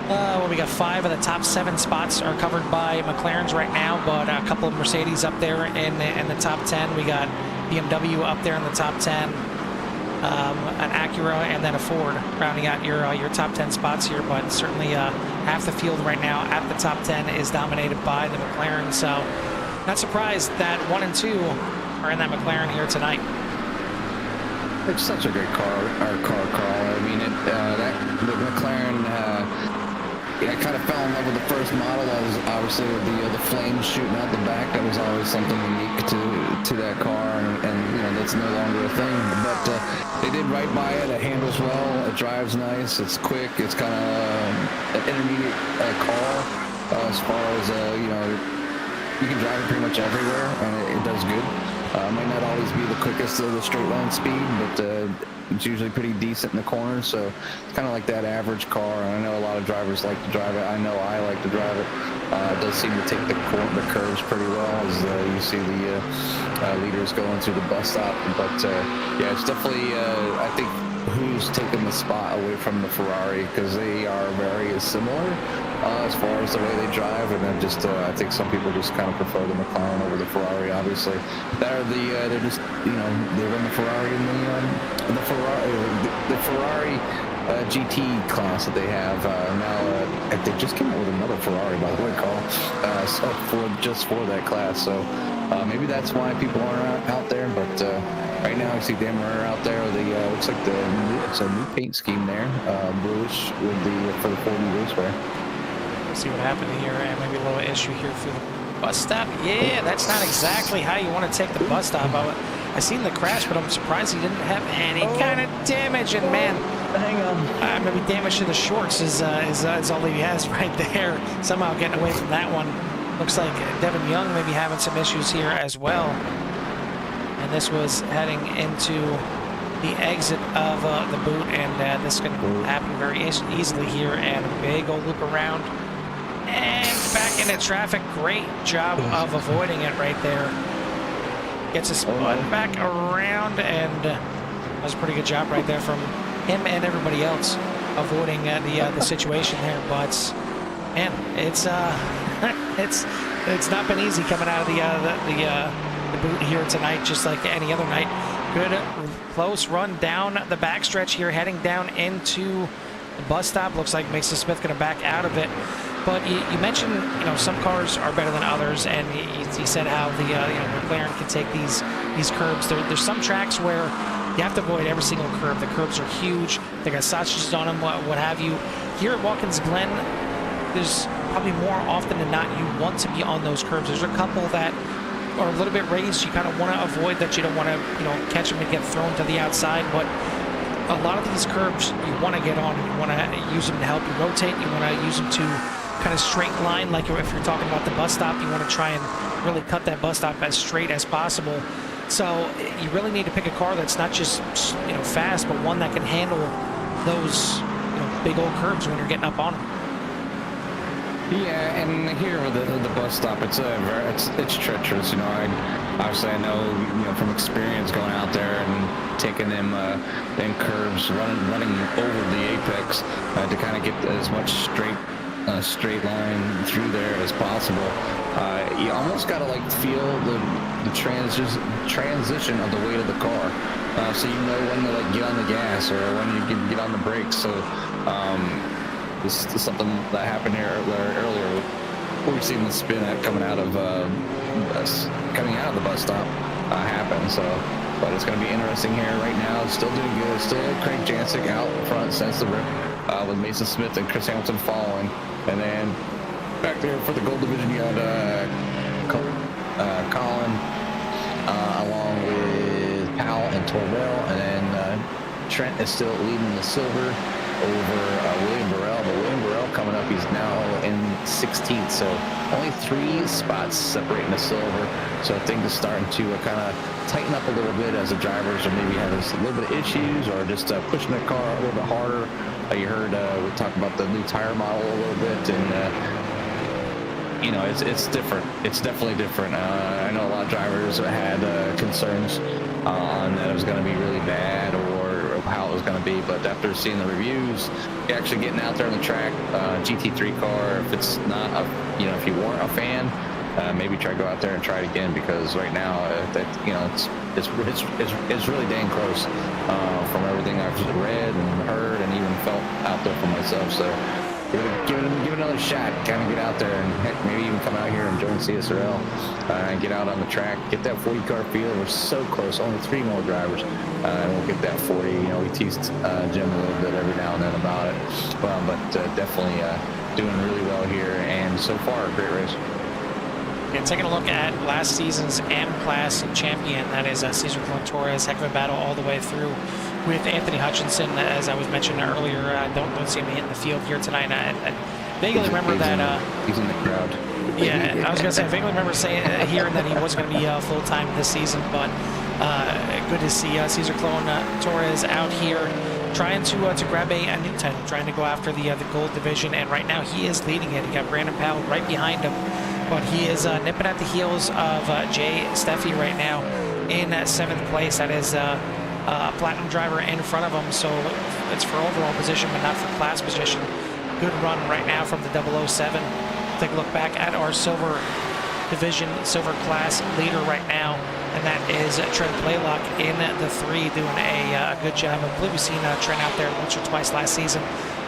Well, we got 5 of the top 7 spots are covered by McLarens right now, but a couple of Mercedes up there in the top 10. We got BMW up there in the top 10, an Acura, and then a Ford rounding out your top 10 spots here. But certainly half the field right now at the top 10 is dominated by the McLaren. So not surprised that 1 and 2 are in that McLaren here tonight. It's such a great car, Carl. I mean, the McLaren. I kind of fell in love with the first model. That was obviously with the flames shooting out the back. That was always something unique to that car, and you know that's no longer a thing. But they did right by it. It handles well. It drives nice. It's quick. It's kind of an intermediate car as far as you know. You can drive it pretty much everywhere, and it does good. Might not always be the quickest of the straight line speed, but it's usually pretty decent in the corners, so it's kind of like that average car. And I know a lot of drivers like to drive it. I know I like to drive it. It does seem to take the curves pretty well as you see the leaders going through the bus stop. But yeah, it's definitely, I think, who's taking the spot away from the Ferrari, because they are very similar as far as the way they drive, and then just I think some people just kind of prefer the McLaren over the Ferrari. Obviously, they're just, you know, they run the Ferrari in the Ferrari GT class that they have now. They just came out with another Ferrari, by the way, Carl. So just for that class. So maybe that's why people aren't out there. But right now, I see Dan Maher out there. Looks like it's a new paint scheme there, bluish with for the 4D Racewear. See what happened here, and maybe a little issue here for the bus stop. Yeah, that's not exactly how you want to take the bus stop. I seen the crash, but I'm surprised he didn't have any kind of damage. And man, hang on, maybe damage to the shorts is all he has right there. Somehow getting away from that one. Looks like Devin Young maybe having some issues here as well. And this was heading into the exit of the boot, and this can happen very easily here. And a big old loop around. And back into traffic. Great job of avoiding it right there. Gets his spun back around, and that was a pretty good job right there from him and everybody else avoiding the situation there. But man, it's not been easy coming out of the boot here tonight, just like any other night. Good close run down the backstretch here, heading down into the bus stop. Looks like Mason Smith going to back out of it. But you mentioned, you know, some cars are better than others, and you said how the McLaren can take these curbs. There's some tracks where you have to avoid every single curb. The curbs are huge. They got sausages on them, what have you. Here at Watkins Glen, there's probably more often than not you want to be on those curbs. There's a couple that are a little bit raised. You kind of want to avoid that. You don't want to, you know, catch them and get thrown to the outside. But a lot of these curbs you want to get on. You want to use them to help you rotate. You want to use them to kind of straight line, like if you're talking about the bus stop, you want to try and really cut that bus stop as straight as possible. So you really need to pick a car that's not just, you know, fast, but one that can handle those, you know, big old curbs when you're getting up on them. Yeah, and here with the bus stop, it's treacherous. You know, I know from experience going out there and taking them curves, running over the apex to kind of get as much straight line through there as possible. You almost got to like feel the transition of the weight of the car, so you know when to like get on the gas or when you can get on the brakes. So this is something that happened here earlier. We've seen the spin coming out of the bus stop happen. So, but it's going to be interesting here right now. It's still doing good. Still Craig Jancic out front since the rip, with Mason Smith and Chris Hamilton following. And then back there for the gold division, you had Colin along with Powell and Torvell, and then Trent is still leading the silver over William Burrell. But William Burrell coming up, he's now in 16th, so only 3 spots separating the silver. So things are starting to kind of tighten up a little bit as the drivers are maybe having a little bit of issues or just pushing the car a little bit harder. You heard we talked about the new tire model a little bit, and you know, it's different. It's definitely different. I know a lot of drivers had concerns on that it was going to be really bad or how it was going to be, but after seeing the reviews, actually getting out there on the track, GT3 car, if it's not a, if you weren't a fan, maybe try to go out there and try it again, because right now, it's really dang close from everything I've read and heard and even felt out there for myself. So give it another shot. Kind of get out there and heck, maybe even come out here and join CSRL and get out on the track, get that 40 car feel. We're so close, only 3 more drivers, and we'll get that 40. We teased Jim a little bit every now and then about it, but definitely doing really well here, and so far a great race. And taking a look at last season's AM class champion, that is Cesar Torres. Heck of a battle all the way through with Anthony Hutchinson. As I was mentioning earlier, I don't see him hitting the field here tonight. I vaguely remember that he's in the crowd. Yeah, I was gonna say, I vaguely remember hearing that he wasn't going to be full time this season, but good to see Cesar Torres out here trying to grab a new title, trying to go after the gold division, and right now he is leading it. He got Brandon Powell right behind him, but he is nipping at the heels of Jay Steffi right now in 7th place. That is a platinum driver in front of him, so it's for overall position, but not for class position. Good run right now from the 007. Take a look back at our silver division, silver class leader right now, and that is Trent Blaylock in the 3, doing a good job. I believe we've seen Trent out there once or twice last season,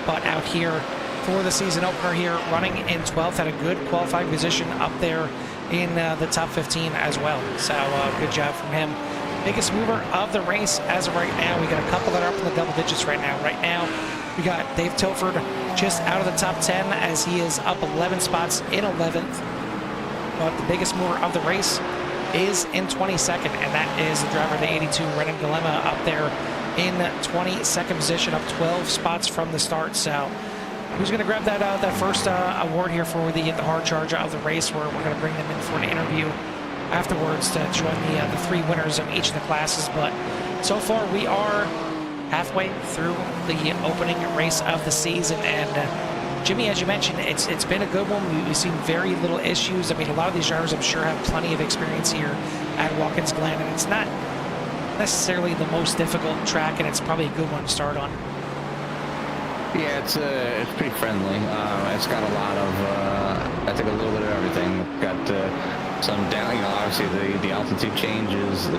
but out here for the season opener here, running in 12th, had a good qualifying position up there in the top 15 as well. So good job from him. Biggest mover of the race as of right now. We got a couple that are up in the double digits right now. Right now, we got Dave Tilford just out of the top 10 as he is up 11 spots in 11th. But the biggest mover of the race is in 22nd, and that is the driver of the 82, Renan Galema, up there in 22nd position, up 12 spots from the start. So who's going to grab that first award here for the hard charge of the race, where we're going to bring them in for an interview afterwards to join the 3 winners of each of the classes. But so far we are halfway through the opening race of the season, and Jimmy, as you mentioned, it's been a good one. We've seen very little issues. I mean, a lot of these drivers, I'm sure, have plenty of experience here at Watkins Glen, and it's not necessarily the most difficult track, and it's probably a good one to start on. Yeah, it's pretty friendly. It's got a lot of, I think, a little bit of everything. Got some down, obviously the altitude changes, the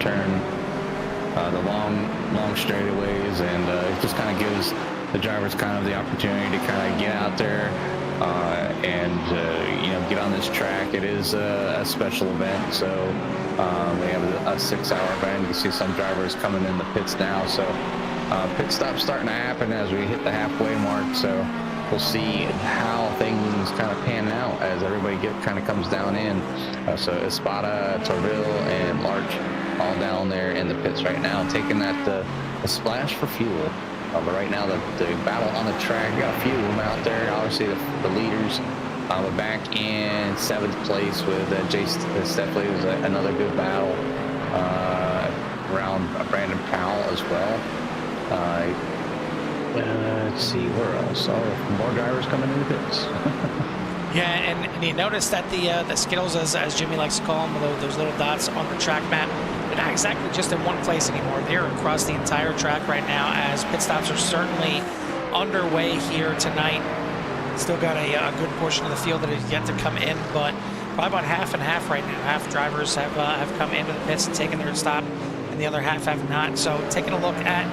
turn, the long straightaways, and it just kind of gives the drivers kind of the opportunity to kind of get out there and get on this track. It is a special event, so they have a 6-hour event. You can see some drivers coming in the pits now, so pit stop's starting to happen as we hit the halfway mark. So we'll see how things kind of pan out as everybody kind of comes down in. So Espada, Torville, and Larch all down there in the pits right now, taking that a splash for fuel. But right now, the battle on the track, we got a few of them out there. Obviously, the leaders. We're back in 7th place with Jay Steffi. It was another good battle around Brandon Powell as well. Let's see, where else? Oh, more drivers coming in the pits. Yeah, and you notice that the Skittles, as Jimmy likes to call them, those little dots on the track map, they're not exactly just in one place anymore. They're across the entire track right now, as pit stops are certainly underway here tonight. Still got a good portion of the field that is yet to come in, but probably about half and half right now. Half drivers have come into the pits and taken their stop, and the other half have not. So taking a look at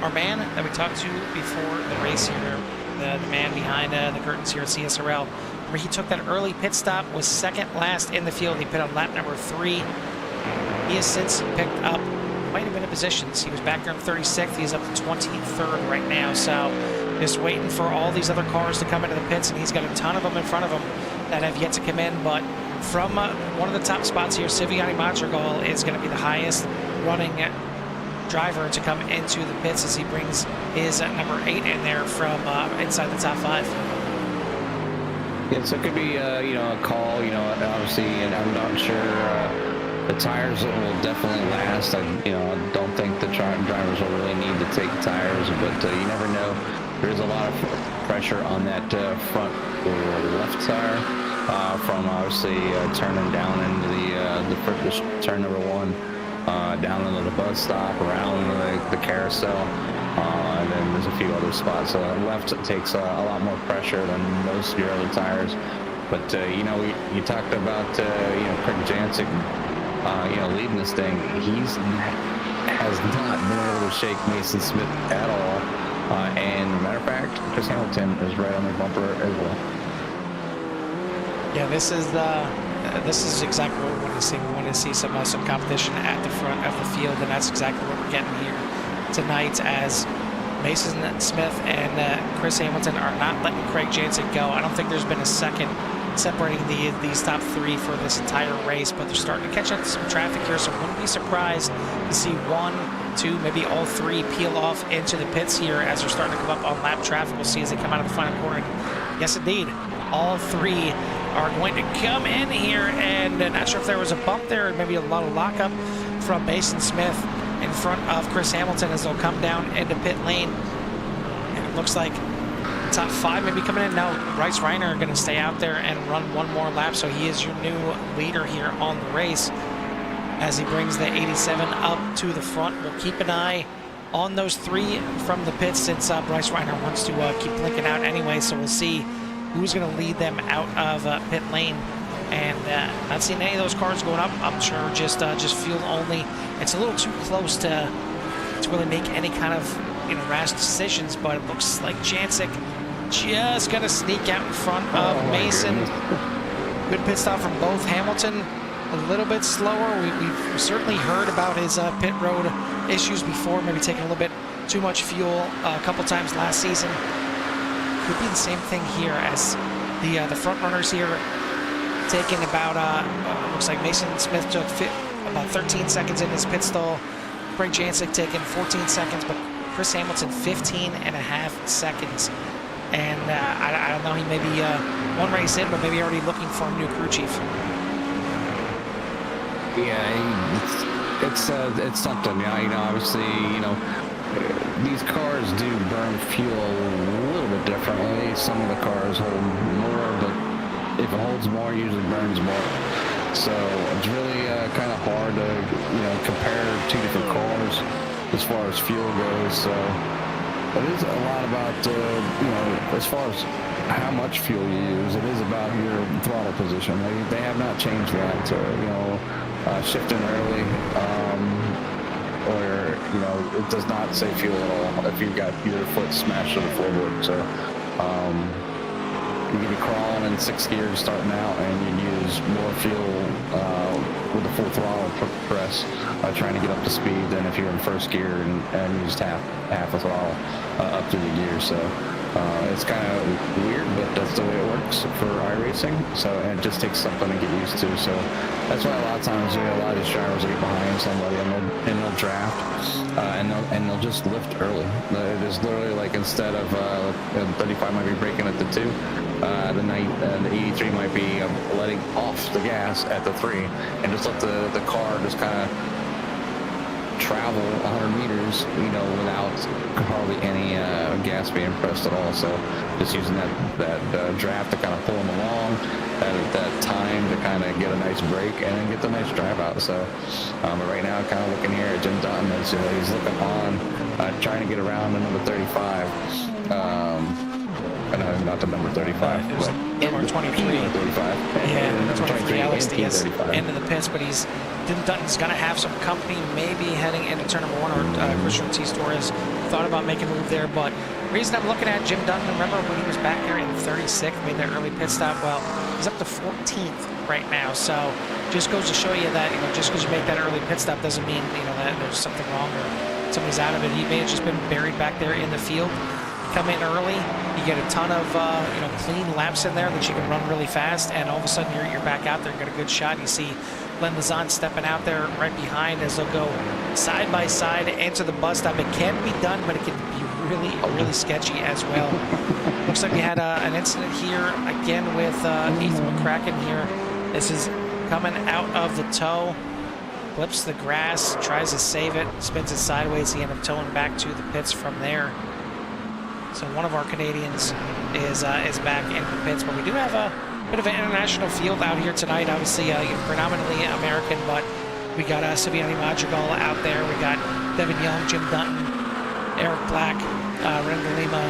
our man that we talked to before the race here, the man behind the curtains here at CSRL, where he took that early pit stop, was second last in the field. He pit on lap number 3. He has since picked up quite a bit of positions. He was back there in 36th. He's up to 23rd right now. So just waiting for all these other cars to come into the pits, and he's got a ton of them in front of him that have yet to come in. But from one of the top spots here, Siviani Madrigal is going to be the highest running driver to come into the pits as he brings his number 8 in there from inside the top 5. Yeah, so it could be a call, obviously, and I'm not sure. The tires will definitely last. I don't think the drivers will really need to take tires, but you never know. There's a lot of pressure on that front left tire from obviously turning down into the turn number 1. down into the bus stop, around the carousel, and then there's a few other spots. Left takes a lot more pressure than most of your other tires. But you know, you talked about you know, Craig Jancic, you know, leading this thing. Has not been able to shake Mason Smith at all. And matter of fact, Chris Hamilton is right on the bumper as well. Yeah, this is exactly what we want to see. We want to see some competition at the front of the field, and that's exactly what we're getting here tonight, as Mason Smith and Chris Hamilton are not letting Craig Jancic go. I don't think there's been a second separating these top three for this entire race, but they're starting to catch up to some traffic here, so I wouldn't be surprised to see one, two, maybe all three peel off into the pits here as they're starting to come up on lap traffic. We'll see as they come out of the final corner. Yes, indeed, all three are going to come in here, and not sure if there was a bump there, or maybe a lot of lockup from Mason Smith in front of Chris Hamilton as they'll come down into pit lane. And it looks like top five maybe coming in. Now Bryce Reiner are going to stay out there and run one more lap, so he is your new leader here on the race as he brings the 87 up to the front. We'll keep an eye on those three from the pits, since Bryce Reiner wants to keep blinking out anyway, so we'll see who's going to lead them out of pit lane. And not seeing any of those cars going up. I'm sure just field only. It's a little too close to really make any kind of, you know, rash decisions, but it looks like Jancic just gonna sneak out in front of Mason. Good pit stop from both. Hamilton a little bit slower. We've certainly heard about his pit road issues before, maybe taking a little bit too much fuel a couple times last season. Could be the same thing here, as the front runners here taking about looks like Mason Smith took about 13 seconds in his pit stall. Craig Jancic taking 14 seconds, but Chris Hamilton 15 and a half seconds. And I don't know, he may be one race in, but maybe already looking for a new crew chief. Yeah, it's something. Yeah, you know, obviously, you know, these cars do burn fuel a little bit differently. Some of the cars hold more, but if it holds more, it usually burns more. So it's really kind of hard to, you know, compare two different cars as far as fuel goes. So it is a lot about, you know, as far as how much fuel you use, it is about your throttle position. They have not changed that. You know, shifting early, or, you know, it does not say fuel at all if you've got your foot smashed to the floorboard. So you can be crawling in 6th gear starting out, and you use more fuel with the full throttle press trying to get up to speed than if you're in 1st gear and used half the throttle up through the gear. So it's kind of weird, but that's the way it works for iRacing. So, and it just takes something to get used to. So that's why a lot of times you get a lot of these drivers that get behind somebody and they'll draft and they'll just lift early. There's literally, like, instead of 35 might be braking at the 2, the 83 might be letting off the gas at the 3 and just let the car just kind of travel 100 meters, you know, without hardly any gas being pressed at all. So just using that draft to kind of pull them along, that time to kind of get a nice break and then get the nice drive out. So but right now, kind of looking here at Jim Dutton, as he's looking on, trying to get around the number 35. No, not the number 35, but number 23. 35. Yeah, number 23, Alex Diaz 35. into the pits, but Jim Dutton's going to have some company, maybe heading into turn number 1, or Christian T. Torres thought about making a move there. But the reason I'm looking at Jim Dutton, remember when he was back there in 36th, made that early pit stop? Well, he's up to 14th right now. So just goes to show you that, you know, just because you make that early pit stop doesn't mean, you know, that there's something wrong or somebody's out of it. He may have just been buried back there in the field. Come in early, you get a ton of you know, clean laps in there that you can run really fast, and all of a sudden you're back out there and get a good shot. You see Len Lezon stepping out there right behind as they'll go side by side into the bus stop. It can be done, but it can be really sketchy as well. Looks like we had an incident here again with Ethan McCracken here. This is coming out of the toe, flips the grass, tries to save it, spins it sideways. He ended up towing back to the pits from there. So one of our Canadians is back in the pits, but we do have a bit of an international field out here tonight. Obviously, predominantly American, but We got Saviani Madrigal out there. We got Devin Young, Jim Dutton, Eric Black, Rendell Lima,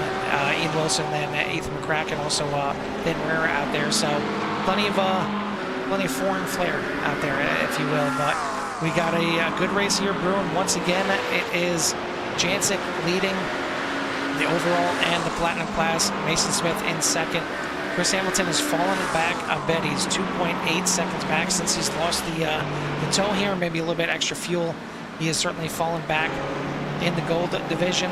Ian Wilson, then Ethan McCracken, also Ben Rera out there. So plenty of foreign flair out there, if you will. But we got a good race here brewing. Once again, it is Jancic leading the overall and the platinum class. Mason Smith in second. Chris Hamilton has fallen back a bit. He's 2.8 seconds back since he's lost the toe here, maybe a little bit extra fuel. He has certainly fallen back in the gold division.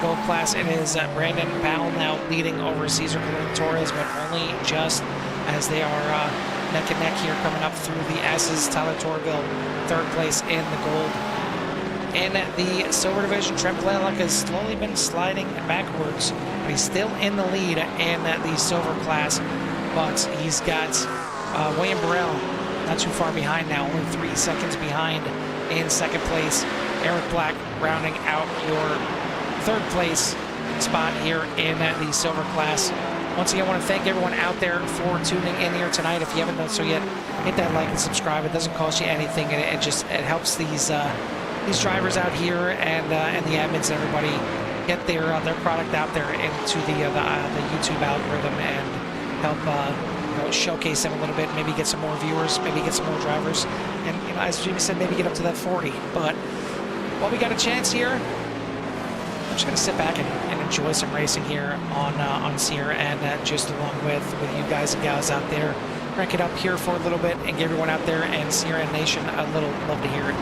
Gold class, it is Brandon Powell now leading over Cesar Colon Torres, but only just as they are neck and neck here coming up through the S's. Tyler Torville, third place in the gold. In the silver division, Trent Blalock has slowly been sliding backwards, but he's still in the lead in the silver class. But he's got William Burrell not too far behind now, only 3 seconds behind in second place. Eric Black rounding out your third place spot here in the silver class. Once again, I want to thank everyone out there for tuning in here tonight. If you haven't done so yet, hit that like and subscribe. It doesn't cost you anything, and it helps these drivers out here and the admins and everybody get their product out there into the YouTube algorithm and help showcase them a little bit. Maybe get some more viewers, maybe get some more drivers, and as Jimmy said, maybe get up to that 40. But while we got a chance here, I'm just going to sit back and enjoy some racing here on Sierra, and just along with you guys and gals out there, crank it up here for a little bit and give everyone out there and Sierra Nation a little love to hear it.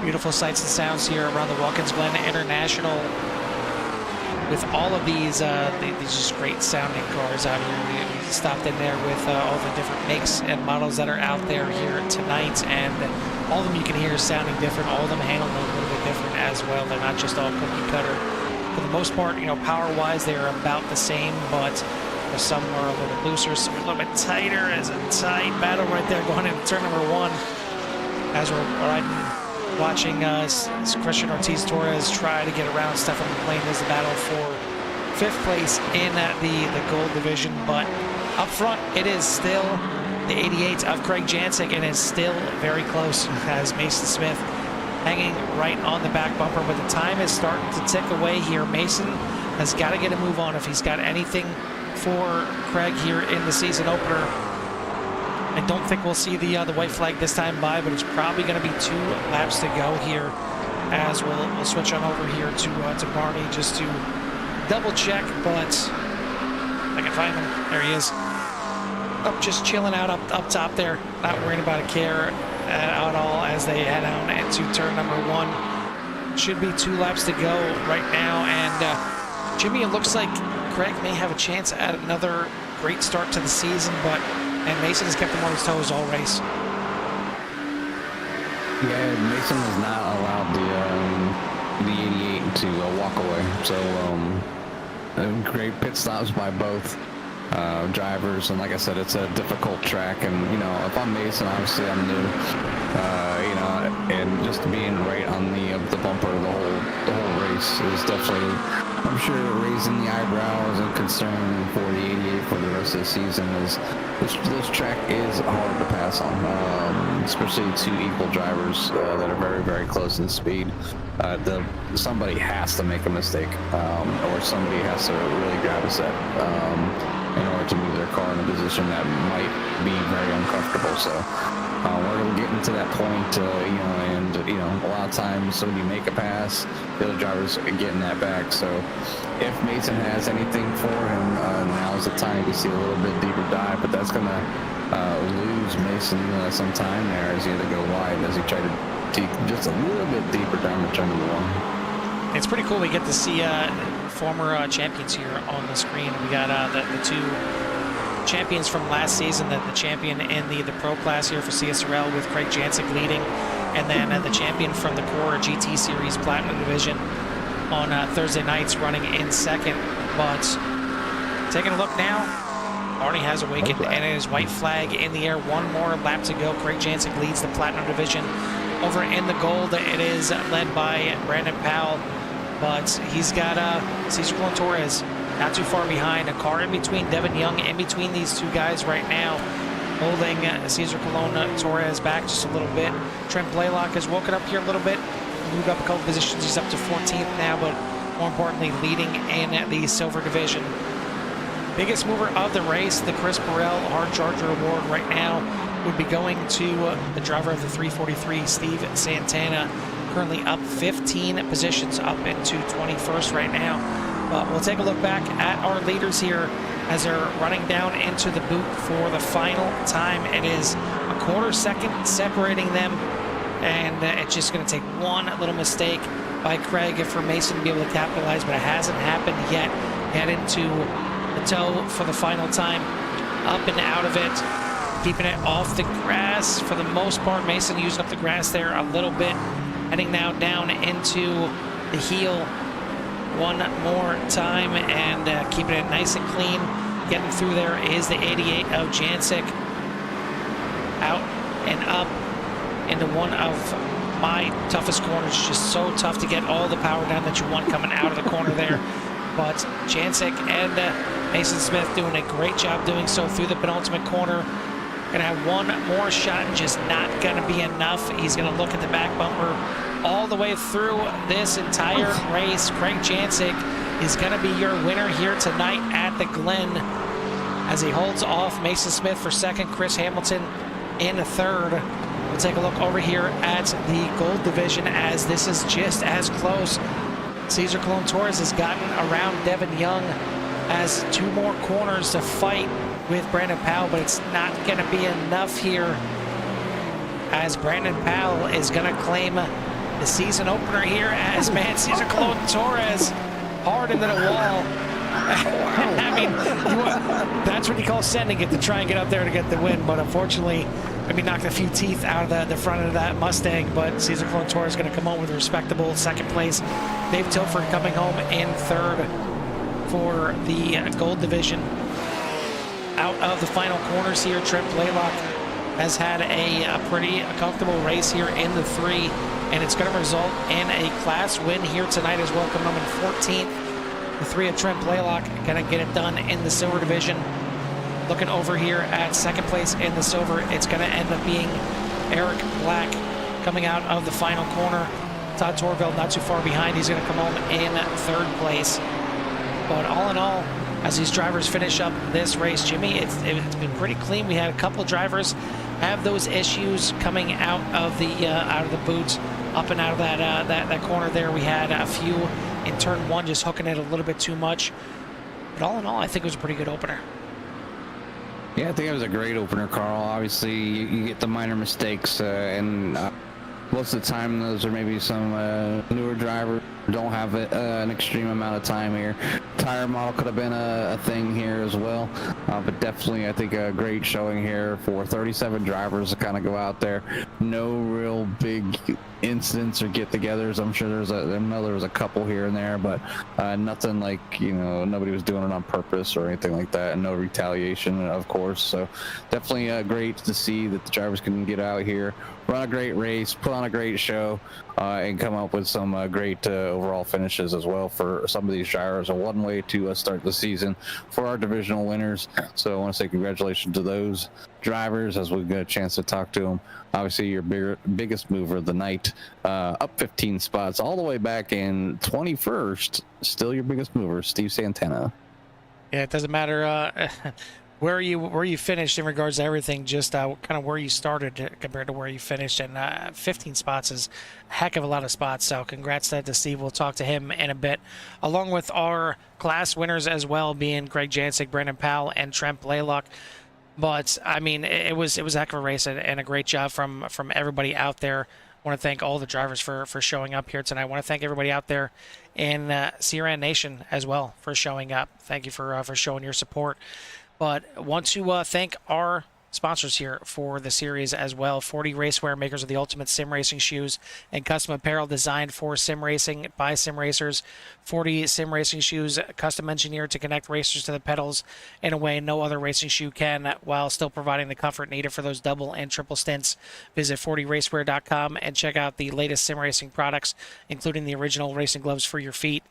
Beautiful sights and sounds here around the Watkins Glen International with all of these just great sounding cars out here. We stopped in there with all the different makes and models that are out there here tonight, and all of them you can hear sounding different. All of them handling a little bit different as well. They're not just all cookie cutter. For the most part, you know, power-wise, they are about the same, but some are a little looser, some are a little bit tighter. As a tight battle right there going into turn number 1 as we're riding. Watching Christian Ortiz Torres try to get around Stefan McLean as the battle for 5th place in the gold division. But up front, it is still the 88 of Craig Jancic, and is still very close as Mason Smith hanging right on the back bumper. But the time is starting to tick away here. Mason has got to get a move on if he's got anything for Craig here in the season opener. I don't think we'll see the white flag this time by, but it's probably going to be 2 laps to go here as we'll switch on over here to Barney just to double check, but I can find him. There he is. Up, just chilling out up top there, not worrying about a care at all as they head on into turn number 1. Should be 2 laps to go right now, and Jimmy, it looks like Craig may have a chance at another great start to the season, and Mason has kept him on his toes all race. Yeah, Mason has not allowed the 88 to walk away. So great pit stops by both drivers, and like I said, it's a difficult track. And you know, if I'm Mason, obviously I'm new. You know, and just being right on the bumper the whole race is definitely, I'm sure, raising the eyebrows and concern for the 88 for the rest of the season. Is this track is hard to pass on, especially 2 equal drivers that are very, very close in speed. Somebody has to make a mistake, or somebody has to really grab a set in order to move their car in a position that might be very uncomfortable. So we're getting to that point, you know, and you know, a lot of times somebody make a pass, the other drivers are getting that back. So if Mason has anything for him, now's the time to see a little bit deeper dive, but that's gonna lose Mason some time there as he had to go wide as he tried to dig just a little bit deeper down the turn number 1. It's pretty cool. We get to see former champions here on the screen. We got the 2 champions from last season, the champion in the pro class here for CSRL with Craig Jancic leading, and then the champion from the Core GT Series Platinum Division on Thursday nights running in 2nd. But taking a look now, Arnie has awakened, and it is white flag in the air. 1 more lap to go. Craig Jancic leads the Platinum Division. Over in the gold, it is led by Brandon Powell, but he's got Cesar Colon Torres not too far behind. A car in between, Devin Young in between these 2 guys right now, holding Cesar Colon Torres back just a little bit. Trent Blaylock has woken up here a little bit, moved up a couple positions. He's up to 14th now, but more importantly, leading in the silver division. Biggest mover of the race, the Chris Burrell Hard Charger Award right now would be going to the driver of the 343, Steve Santana, currently up 15 positions, up into 21st right now. But we'll take a look back at our leaders here as they're running down into the boot for the final time. It is a quarter second separating them, and it's just going to take one little mistake by Craig for Mason to be able to capitalize, but it hasn't happened yet. Head into the toe for the final time, up and out of it, keeping it off the grass for the most part. Mason using up the grass there a little bit, heading now down into the heel one more time and keeping it nice and clean. Getting through there is the 88 of Jancic, out and up into one of my toughest corners. Just so tough to get all the power down that you want coming out of the corner there. But Jancic and Mason Smith doing a great job doing so through the penultimate corner. Gonna have one more shot and just not gonna be enough. He's gonna look at the back bumper all the way through this entire race. Craig Jancic is gonna be your winner here tonight at the Glen as he holds off Mason Smith for second, Chris Hamilton in third. We'll take a look over here at the gold division as this is just as close. Cesar Colon Torres has gotten around Devin Young, has two more corners to fight with Brandon Powell, but it's not going to be enough here as Brandon Powell is going to claim the season opener here as Cesar Colon Torres hard into the wall. I mean, that's what you call sending it, to try and get up there to get the win. But unfortunately, maybe knocked a few teeth out of the front of that Mustang. But Cesar Colon Torres is going to come home with a respectable second place. Dave Tilford coming home in third for the gold division. Out of the final corners here, Trent Blaylock has had a pretty comfortable race here in the 3, and it's going to result in a class win here tonight as well, coming home in 14th. The 3 of Trent Blaylock going to get it done in the silver division. Looking over here at second place in the silver, it's going to end up being Eric Black coming out of the final corner. Todd Torveld not too far behind. He's going to come home in third place. But all in all, as these drivers finish up this race, Jimmy, it's been pretty clean. We had a couple drivers have those issues coming out of the boots, up and out of that corner there. We had a few in turn 1 just hooking it a little bit too much. But all in all, I think it was a pretty good opener. Yeah, I think it was a great opener, Carl. Obviously, you get the minor mistakes, and most of the time those are maybe some newer drivers don't have an extreme amount of time here. Tire model could have been a thing here as well, but definitely I think a great showing here for 37 drivers to kind of go out there. No real big incidents or get-togethers. I'm sure there was a couple here and there, but nothing like, nobody was doing it on purpose or anything like that, and no retaliation, of course. So definitely great to see that the drivers can get out here, run a great race, put on a great show, and come up with some great overall finishes as well for some of these drivers. A one way to start the season for our divisional winners. So I want to say congratulations to those drivers as we get a chance to talk to them. Obviously, your biggest mover of the night, up 15 spots all the way back in 21st. Still your biggest mover, Steve Santana. Yeah, it doesn't matter where you finished in regards to everything, just kind of where you started compared to where you finished, and 15 spots is a heck of a lot of spots. So congrats to Steve. We'll talk to him in a bit, along with our class winners as well, being Greg Jancic, Brandon Powell, and Trent Blaylock. But I mean, it was a heck of a race and a great job from everybody out there. I want to thank all the drivers for showing up here tonight. I want to thank everybody out there in CRN Nation as well for showing up. Thank you for showing your support. But want to thank our sponsors here for the series as well. 40 Racewear, makers of the ultimate sim racing shoes and custom apparel designed for sim racing by sim racers. 40 sim racing shoes, custom engineered to connect racers to the pedals in a way no other racing shoe can, while still providing the comfort needed for those double and triple stints. Visit 40racewear.com and check out the latest sim racing products, including the original racing gloves for your feet.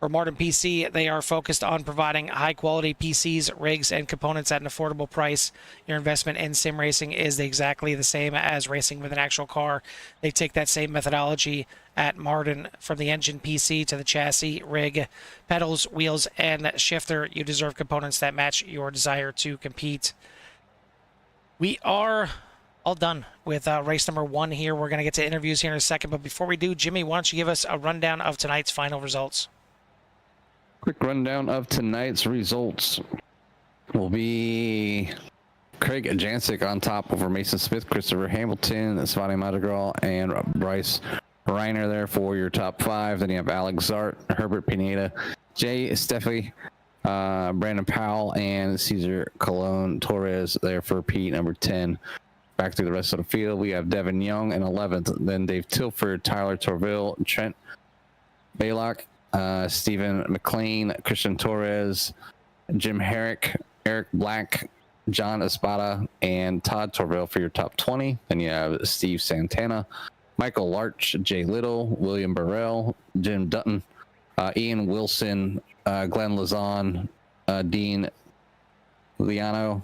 For Martin PC, they are focused on providing high-quality PCs, rigs, and components at an affordable price. Your investment in sim racing is exactly the same as racing with an actual car. They take that same methodology at Martin, from the engine PC to the chassis, rig, pedals, wheels, and shifter. You deserve components that match your desire to compete. We are all done with race number 1 here. We're going to get to interviews here in a second, but before we do, Jimmy, why don't you give us a rundown of tonight's final results? Quick rundown of tonight's results will be Craig Jancic on top over Mason Smith, Christopher Hamilton, Svani Madrigal, and Bryce Reiner there for your top 5. Then you have Alex Zart, Herbert Pineda, Jay Steffi, Brandon Powell, and Cesar Colon Torres there for P number 10. Back to the rest of the field, we have Devin Young in 11th, then Dave Tilford, Tyler Torville, Trent Baylock, Stephen McLean, Christian Torres, Jim Herrick, Eric Black, John Espada, and Todd Torville for your top 20. Then you have Steve Santana, Michael Larch, Jay Little, William Burrell, Jim Dutton, Ian Wilson, Glenn Lazon, Dean Gagliano,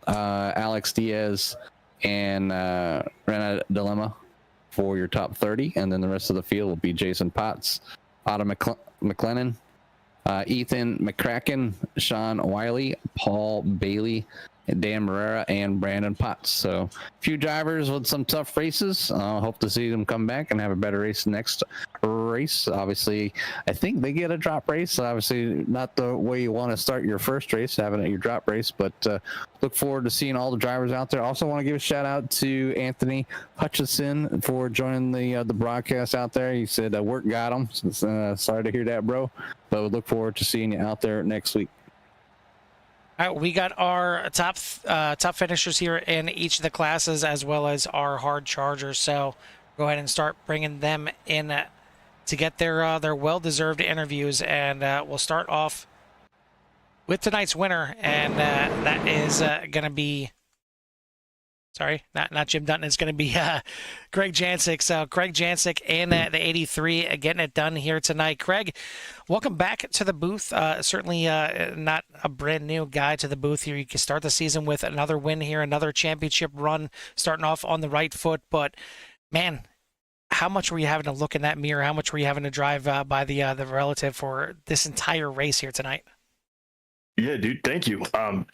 Alex Diaz, and Rena Dilemma for your top 30. And then the rest of the field will be Jason Potts, Otto McLennan, Ethan McCracken, Sean Wiley, Paul Bailey, Dan Barrera, and Brandon Potts. So a few drivers with some tough races. Hope to see them come back and have a better race next race. race. Obviously, I think they get a drop race. Obviously, not the way you want to start your first race, having it your drop race, but look forward to seeing all the drivers out there. Also want to give a shout out to Anthony Hutchison for joining the broadcast out there. He said work got him. Sorry to hear that, bro, but we look forward to seeing you out there next week. All right, we got our top finishers here in each of the classes, as well as our hard chargers. So go ahead and start bringing them in to get their well-deserved interviews, and we'll start off with tonight's winner, and that is going to be. Sorry, not Jim Dutton. It's going to be Craig Jancic. So Craig Jancic in the 83, getting it done here tonight. Craig, welcome back to the booth. Certainly not a brand new guy to the booth here. You can start the season with another win here, another championship run, starting off on the right foot. But man, how much were you having to look in that mirror? How much were you having to drive by the relative for this entire race here tonight? Yeah, dude, thank you.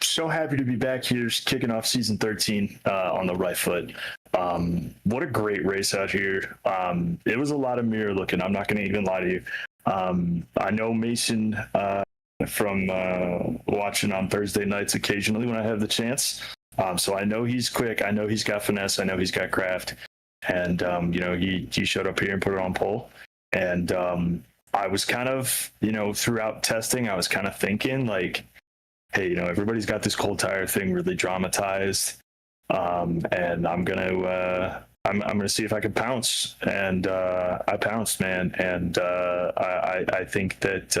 So happy to be back here, kicking off season 13 on the right foot. What a great race out here. It was a lot of mirror looking. I'm not going to even lie to you. I know Mason from watching on Thursday nights occasionally when I have the chance. So I know he's quick. I know he's got finesse. I know he's got craft. And, he showed up here and put it on pole. And I was kind of, throughout testing, I was kind of thinking like, hey, everybody's got this cold tire thing really dramatized, and I'm gonna see if I can pounce, and I pounced, man, and I think that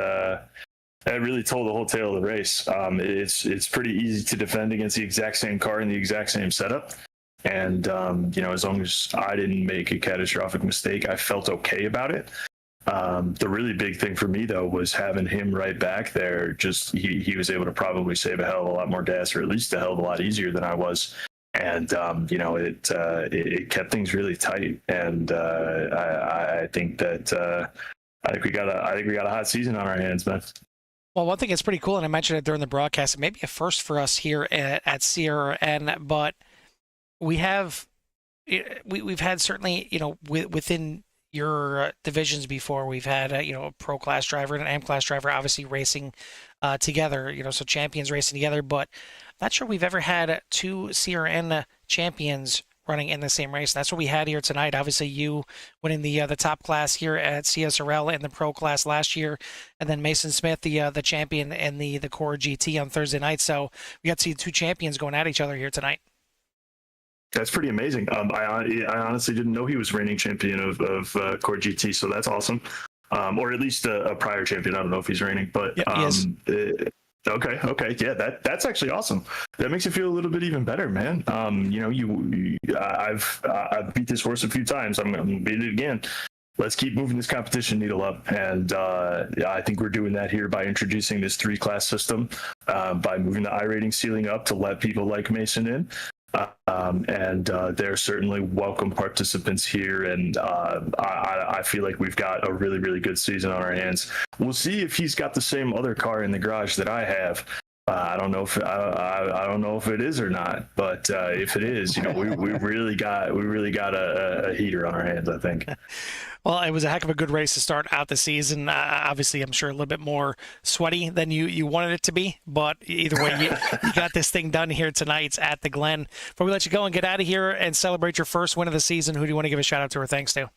that really told the whole tale of the race. It's pretty easy to defend against the exact same car in the exact same setup, and as long as I didn't make a catastrophic mistake, I felt okay about it. The really big thing for me, though, was having him right back there. Just he was able to probably save a hell of a lot more gas, or at least a hell of a lot easier than I was. And it kept things really tight. And I think that I think we got a hot season on our hands, man. Well, one thing that's pretty cool, and I mentioned it during the broadcast, it may be a first for us here at CRN, but we've had certainly within your divisions before, we've had a pro class driver and an AM class driver obviously racing together, so champions racing together, but I'm not sure we've ever had two CRN champions running in the same race. And that's what we had here tonight. Obviously you winning the top class here at CSRL in the pro class last year, and then Mason Smith the champion in the Core GT on Thursday night. So we got to see two champions going at each other here tonight. That's pretty amazing. I honestly didn't know he was reigning champion of Core GT, so that's awesome. Or at least a prior champion. I don't know if he's reigning, but yeah, he is. Okay, yeah, that's actually awesome. That makes it feel a little bit even better, man. I've beat this horse a few times. I'm gonna beat it again. Let's keep moving this competition needle up, and I think we're doing that here by introducing this 3-class system, by moving the iRating ceiling up to let people like Mason in. They're certainly welcome participants here, and I feel like we've got a really, really good season on our hands. We'll see if he's got the same other car in the garage that I have. I don't know if it is or not, but if it is, we really got a heater on our hands, I think. Well, it was a heck of a good race to start out the season. Obviously, I'm sure a little bit more sweaty than you wanted it to be, but either way, you got this thing done here tonight at the Glen. Before we let you go and get out of here and celebrate your first win of the season, who do you want to give a shout out to or thanks to?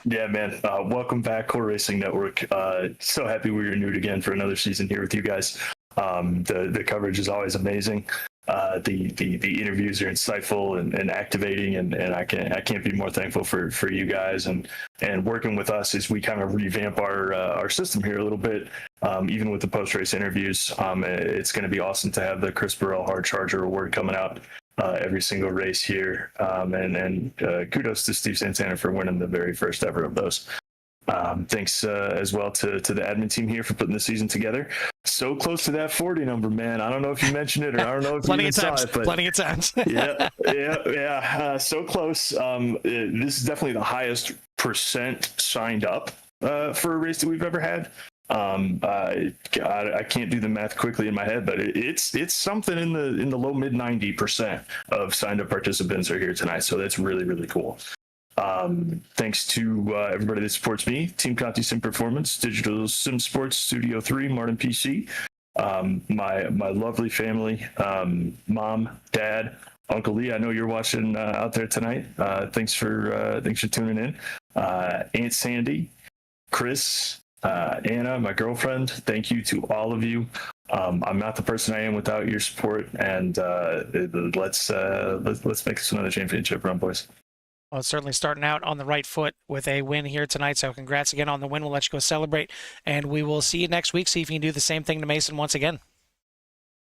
Yeah, man. Welcome back, Core Racing Network. So happy we renewed again for another season here with you guys. The coverage is always amazing. The interviews are insightful and activating, and I can't be more thankful for you guys and working with us as we kind of revamp our system here a little bit. Even with the post-race interviews, it's going to be awesome to have the Chris Burrell Hard Charger Award coming out every single race here. And kudos to Steve Santana for winning the very first ever of those. Thanks as well to the admin team here for putting the season together. So close to that 40 number, man. I don't know if you mentioned it, or I don't know if you even saw it, but plenty of times. yeah. So close. This is definitely the highest percent signed up for a race that we've ever had. I can't do the math quickly in my head, but it's something in the low mid 90% of signed up participants are here tonight. So that's really, really cool. Thanks to everybody that supports me, Team Conti Sim Performance, Digital Sim Sports, Studio 3, Martin PC, my lovely family, mom, dad, Uncle Lee. I know you're watching out there tonight. Thanks for tuning in. Aunt Sandy, Chris, Anna, my girlfriend. Thank you to all of you. I'm not the person I am without your support, and let's make this another championship run, boys. Well, it's certainly starting out on the right foot with a win here tonight. So congrats again on the win. We'll let you go celebrate, and we will see you next week. See if you can do the same thing to Mason once again.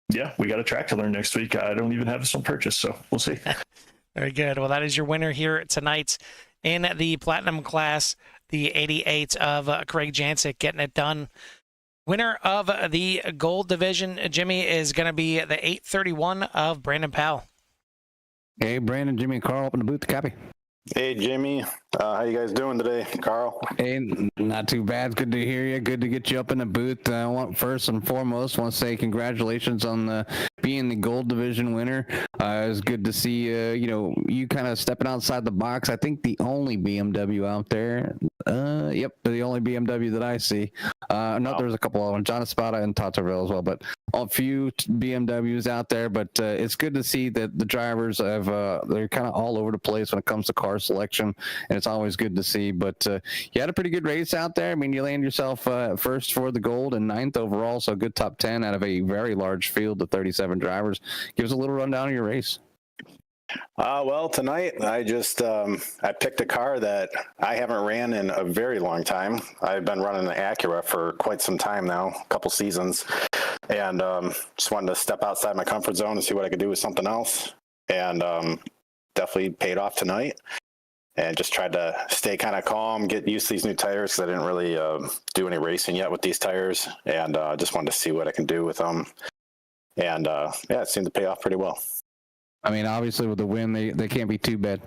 Yeah, we got a track to learn next week. I don't even have this on purchase, so we'll see. Very good. Well, that is your winner here tonight in the Platinum class, the 88 of Craig Jancic getting it done. Winner of the Gold Division, Jimmy, is going to be the 831 of Brandon Powell. Hey, Brandon, Jimmy, and Carl up in the booth to copy. Hey, Jimmy. How you guys doing today, Carl? Hey, not too bad. Good to hear you. Good to get you up in the booth. I want first and foremost want to say congratulations on being the Gold Division winner. It was good to see you kind of stepping outside the box. I think the only BMW out there. Yep, the only BMW that I see. No, there's a couple of them, John Espada and Totterville as well, but a few BMWs out there. But it's good to see that the drivers have they're kind of all over the place when it comes to car selection, and it's always good to see. But you had a pretty good race out there. I mean, you land yourself first for the gold and 9th overall, so a good top 10 out of a very large field of 37 drivers. Give us a little rundown of your race. Well, tonight I just I picked a car that I haven't ran in a very long time. I've been running an Acura for quite some time now, a couple seasons, and just wanted to step outside my comfort zone and see what I could do with something else, and definitely paid off tonight. And just tried to stay kind of calm, get used to these new tires because I didn't really do any racing yet with these tires, and just wanted to see what I can do with them. And yeah, it seemed to pay off pretty well. I mean, obviously with the win, they can't be too bad.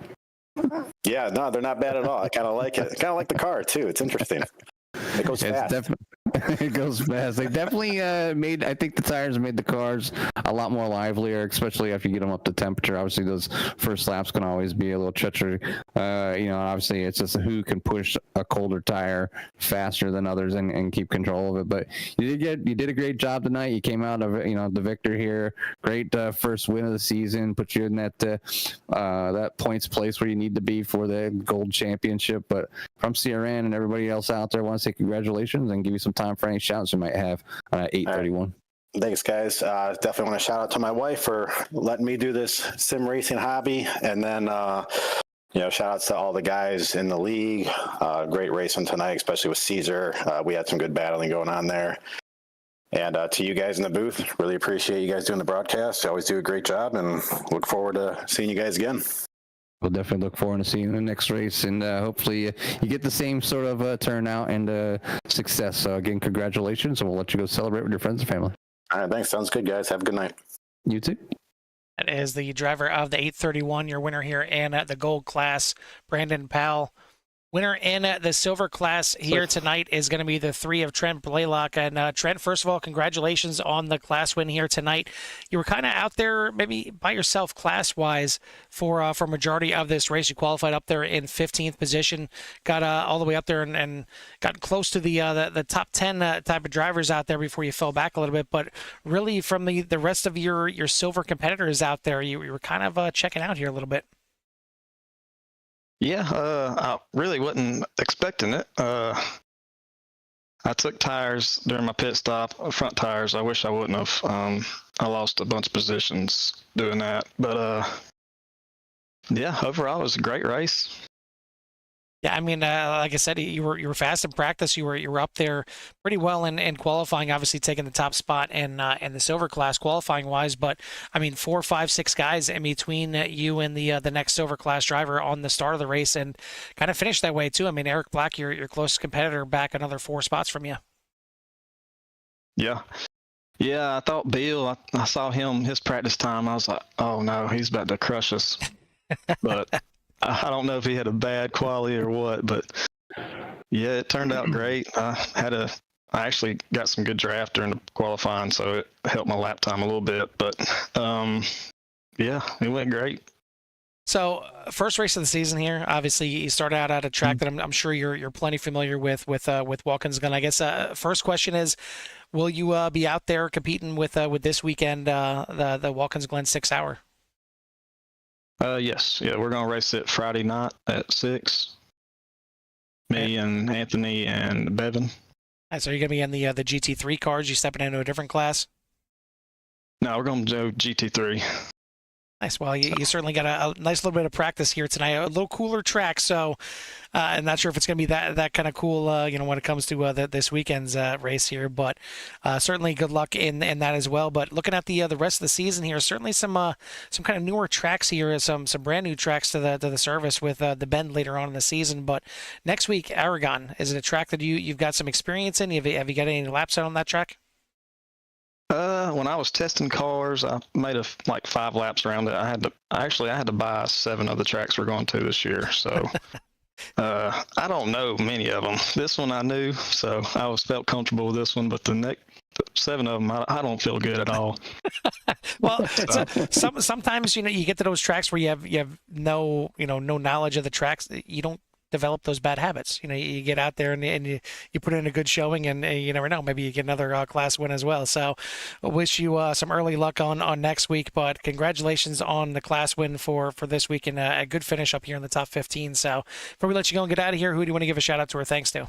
Yeah, no, they're not bad at all. I kind of like it. I kind of like the car too. It's interesting. It goes fast. It goes fast. They definitely I think the tires made the cars a lot more livelier, especially after you get them up to temperature. Obviously, those first laps can always be a little treachery. Obviously, it's just who can push a colder tire faster than others and keep control of it. But you did a great job tonight. You came out of the victor here. Great first win of the season. Put you in that points place where you need to be for the gold championship. But from CRN and everybody else out there, I want to say congratulations and give you some time for any shouts you might have on 831. Thanks, guys. Definitely want to shout out to my wife for letting me do this sim racing hobby, and then shout outs to all the guys in the league. Great racing tonight, especially with Caesar. We had some good battling going on there. And to you guys in the booth, really appreciate you guys doing the broadcast. You always do a great job, and look forward to seeing you guys again. We'll definitely look forward to seeing you in the next race, and hopefully you get the same sort of turnout and success. So again, congratulations, and we'll let you go celebrate with your friends and family. All right, thanks. Sounds good, guys. Have a good night. You too. That is the driver of the 831, your winner here in the gold class, Brandon Powell. Winner in the silver class here tonight is going to be the 3 of Trent Blaylock. And Trent, first of all, congratulations on the class win here tonight. You were kind of out there maybe by yourself class-wise for majority of this race. You qualified up there in 15th position, got all the way up there and got close to the top 10 type of drivers out there before you fell back a little bit. But really from the rest of your silver competitors out there, you were kind of checking out here a little bit. Yeah, I really wasn't expecting it. I took tires during my pit stop, front tires. I wish I wouldn't have. I lost a bunch of positions doing that. But, yeah, overall, it was a great race. Yeah, I mean, like I said, you were fast in practice. You were up there pretty well in qualifying. Obviously, taking the top spot in the silver class qualifying wise. But I mean, 4, 5, 6 guys in between you and the next silver class driver on the start of the race, and kind of finished that way too. I mean, Eric Black, your closest competitor, back another 4 spots from you. Yeah. I thought Bill. I saw his practice time. I was like, oh no, he's about to crush us. But I don't know if he had a bad quality or what, but yeah, it turned out great. I actually got some good draft during the qualifying, so it helped my lap time a little bit, but yeah, it went great. So, first race of the season here. Obviously, you start out at a track that I'm sure you're plenty familiar with Watkins Glen. I guess first question is, will you be out there competing with this weekend the Watkins Glen 6 hour? Yes. Yeah, we're gonna race it Friday night at 6. Me and Anthony and Bevan. Right, so you're gonna be in the GT3 cars. You stepping into a different class? No, we're gonna do GT3. Nice. Well, you certainly got a nice little bit of practice here tonight. A little cooler track, so I'm not sure if it's going to be that kind of cool, when it comes to this weekend's race here. But certainly good luck in that as well. But looking at the rest of the season here, certainly some kind of newer tracks here, some brand new tracks to the service with the Bend later on in the season. But next week, Aragon, is it a track that you've got some experience in? Have you got any laps out on that track? When I was testing cars, I made like 5 laps around it. I had to buy 7 of the tracks we're going to this year. So I don't know many of them. This one I knew, so I felt comfortable with this one. But the next 7 of them, I don't feel good at all. Well, sometimes you get to those tracks where you have no knowledge of the tracks. You don't develop those bad habits. You get out there and you put in a good showing, and you never know, maybe you get another class win as well. So I wish you some early luck on next week, but congratulations on the class win for this week, and a good finish up here in the top 15. So before we let you go and get out of here, who do you want to give a shout out to or thanks to?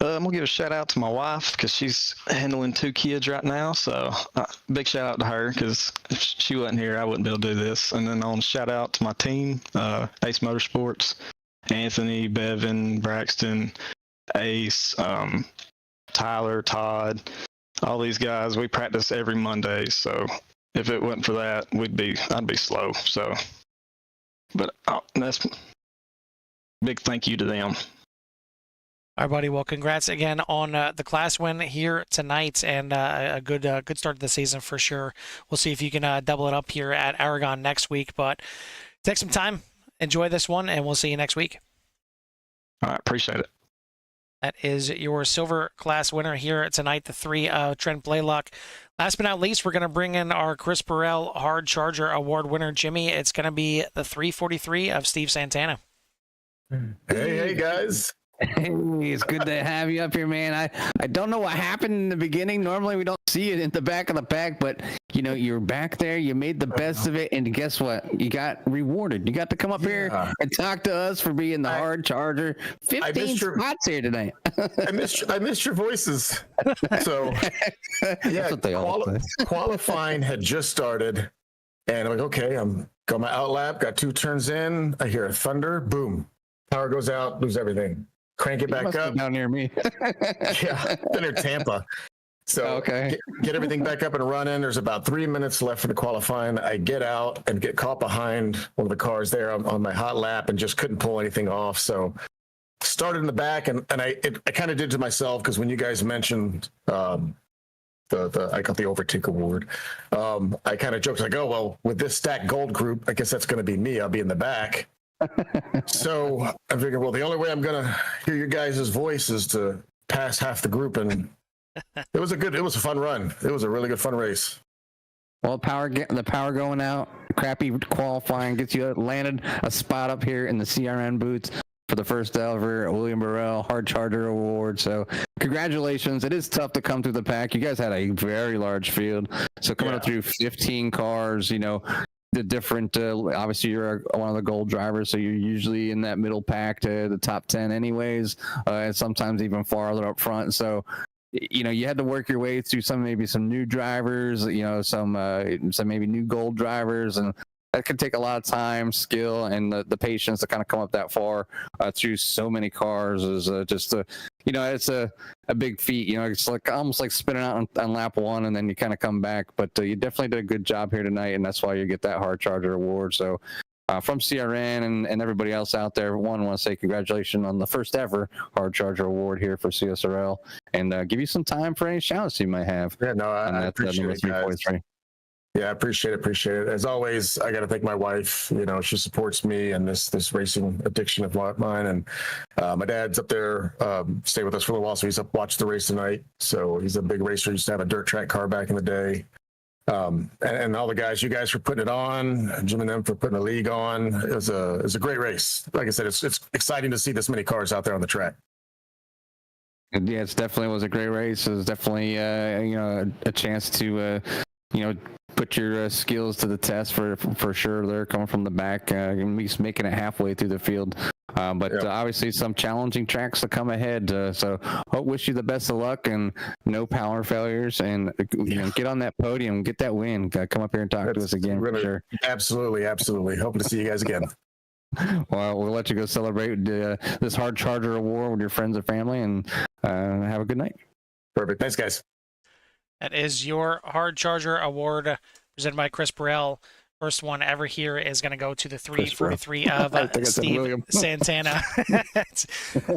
I'm gonna give a shout out to my wife because she's handling 2 kids right now. So big shout out to her, because if she wasn't here, I wouldn't be able to do this. And then I want to shout out to my team, Ace Motorsports, Anthony, Bevan, Braxton, Ace, Tyler, Todd, all these guys. We practice every Monday, so if it wasn't for that, I'd be slow. So, but that's big thank you to them. All right, buddy. Well, congrats again on the class win here tonight, and a good start to the season for sure. We'll see if you can double it up here at Aragon next week, but take some time. Enjoy this one, and we'll see you next week. All right, appreciate it. That is your silver class winner here tonight, the 3 Trent Blaylock. Last but not least, we're going to bring in our Chris Burrell Hard Charger Award winner, Jimmy. It's going to be the 343 of Steve Santana. Hey, guys. Hey, it's good to have you up here, man. I don't know what happened in the beginning. Normally we don't see it in the back of the pack, but you're back there. You made the best of it, and guess what? You got rewarded. You got to come up here and talk to us for being the hard charger. 15 spots here tonight. I missed your voices. So That's what they all say. Qualifying had just started, and I'm like, okay, I'm got my outlap, got 2 turns in. I hear a thunder, boom, power goes out, lose everything. Crank it back up. Down near me. Yeah, been near Tampa. So okay, get everything back up and running. There's about 3 minutes left for the qualifying. I get out and get caught behind one of the cars there on my hot lap and just couldn't pull anything off. So started in the back, and I kind of did to myself, because when you guys mentioned I got the Overtake Award, I kind of joked like, oh, well, with this stacked gold group, I guess that's going to be me. I'll be in the back. So I figured, well, the only way I'm going to hear your guys' voice is to pass half the group, and it was a fun run. It was a really good fun race. Well, the power going out, crappy qualifying gets you landed a spot up here in the CRN boots for the first ever William Burrell Hard Charger Award. So congratulations. It is tough to come through the pack. You guys had a very large field. So coming up through 15 cars, the different, obviously you're one of the gold drivers, so you're usually in that middle pack to the top 10 anyways, and sometimes even farther up front. So, you had to work your way through maybe some new drivers, some maybe new gold drivers, and that could take a lot of time, skill, and the patience to kind of come up that far through so many cars is just it's a big feat. It's like almost like spinning out on lap 1 and then you kind of come back. But you definitely did a good job here tonight, and that's why you get that Hard Charger Award. So from CRN and everybody else out there, I want to say congratulations on the first ever Hard Charger Award here for CSRL, and give you some time for any shout-outs you might have. Yeah, no, I appreciate it, guys. Yeah, I appreciate it. As always, I got to thank my wife. She supports me and this racing addiction of mine. And my dad's up there, stayed with us for a little while, so he's up watching the race tonight. So he's a big racer. He used to have a dirt track car back in the day. And all the guys, you guys for putting it on, Jim and them for putting the league on. It was a great race. Like I said, it's exciting to see this many cars out there on the track. Yeah, it's definitely was a great race. It was definitely a chance to put your skills to the test for sure. They're coming from the back, at least making it halfway through the field. But obviously some challenging tracks to come ahead. So wish you the best of luck and no power failures, and get on that podium, get that win. Come up here and talk to us again. For sure. Absolutely. Hoping to see you guys again. Well, we'll let you go celebrate this Hard Charger Award with your friends and family, and have a good night. Perfect. Thanks, guys. That is your Hard Charger Award presented by Chris Burrell. First one ever here is going to go to the 343 of Steve Santana.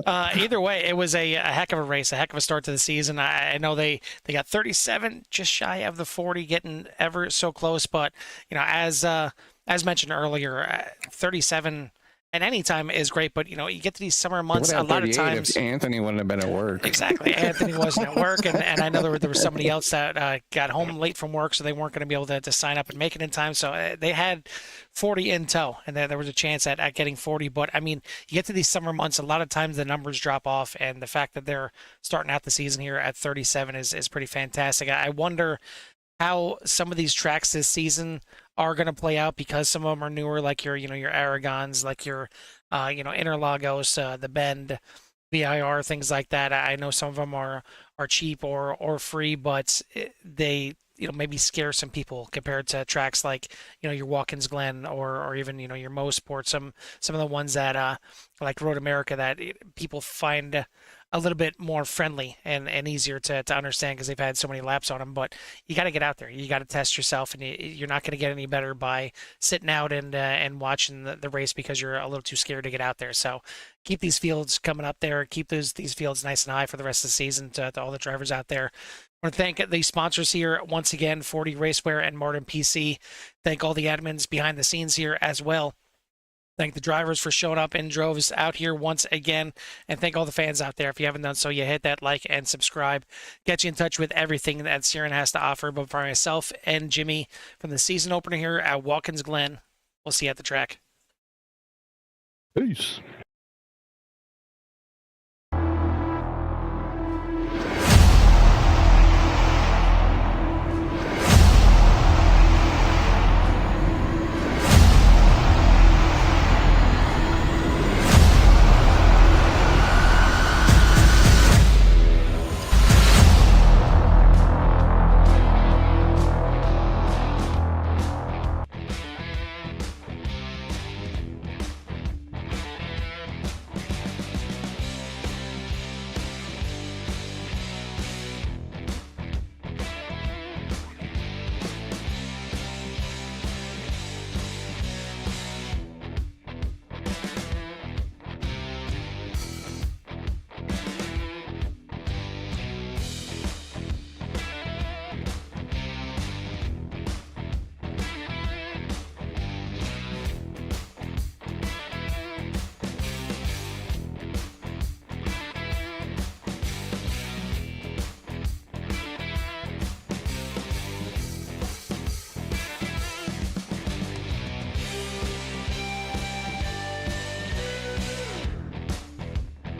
Either way, it was a heck of a race, a heck of a start to the season. I know they got 37, just shy of the 40, getting ever so close. But as mentioned earlier, 37 at any time is great. But you get to these summer months, a lot of times if Anthony wouldn't have been at work. Exactly, Anthony wasn't at work, and I know there was somebody else that got home late from work, so they weren't going to be able to sign up and make it in time. So they had 40 in tow, and there was a chance at getting 40. But I mean, you get to these summer months, a lot of times the numbers drop off, and the fact that they're starting out the season here at 37 is pretty fantastic. I wonder how some of these tracks this season are going to play out, because some of them are newer, like your Aragons, like your Interlagos, the Bend, VIR, things like that. I know some of them are cheap or free, but they maybe scare some people compared to tracks like your Watkins Glen or even your Mo Sport, some of the ones that like Road America that people find a little bit more friendly and easier to understand because they've had so many laps on them. But you got to get out there. You got to test yourself, and you're not going to get any better by sitting out and watching the race because you're a little too scared to get out there. So keep these fields coming up there. Keep these fields nice and high for the rest of the season to all the drivers out there. I want to thank the sponsors here once again, 40 Racewear and Martin PC. Thank all the admins behind the scenes here as well. Thank the drivers for showing up in droves out here once again. And thank all the fans out there. If you haven't done so, you hit that like and subscribe. Get you in touch with everything that Siren has to offer. But for myself and Jimmy from the season opener here at Watkins Glen, we'll see you at the track. Peace.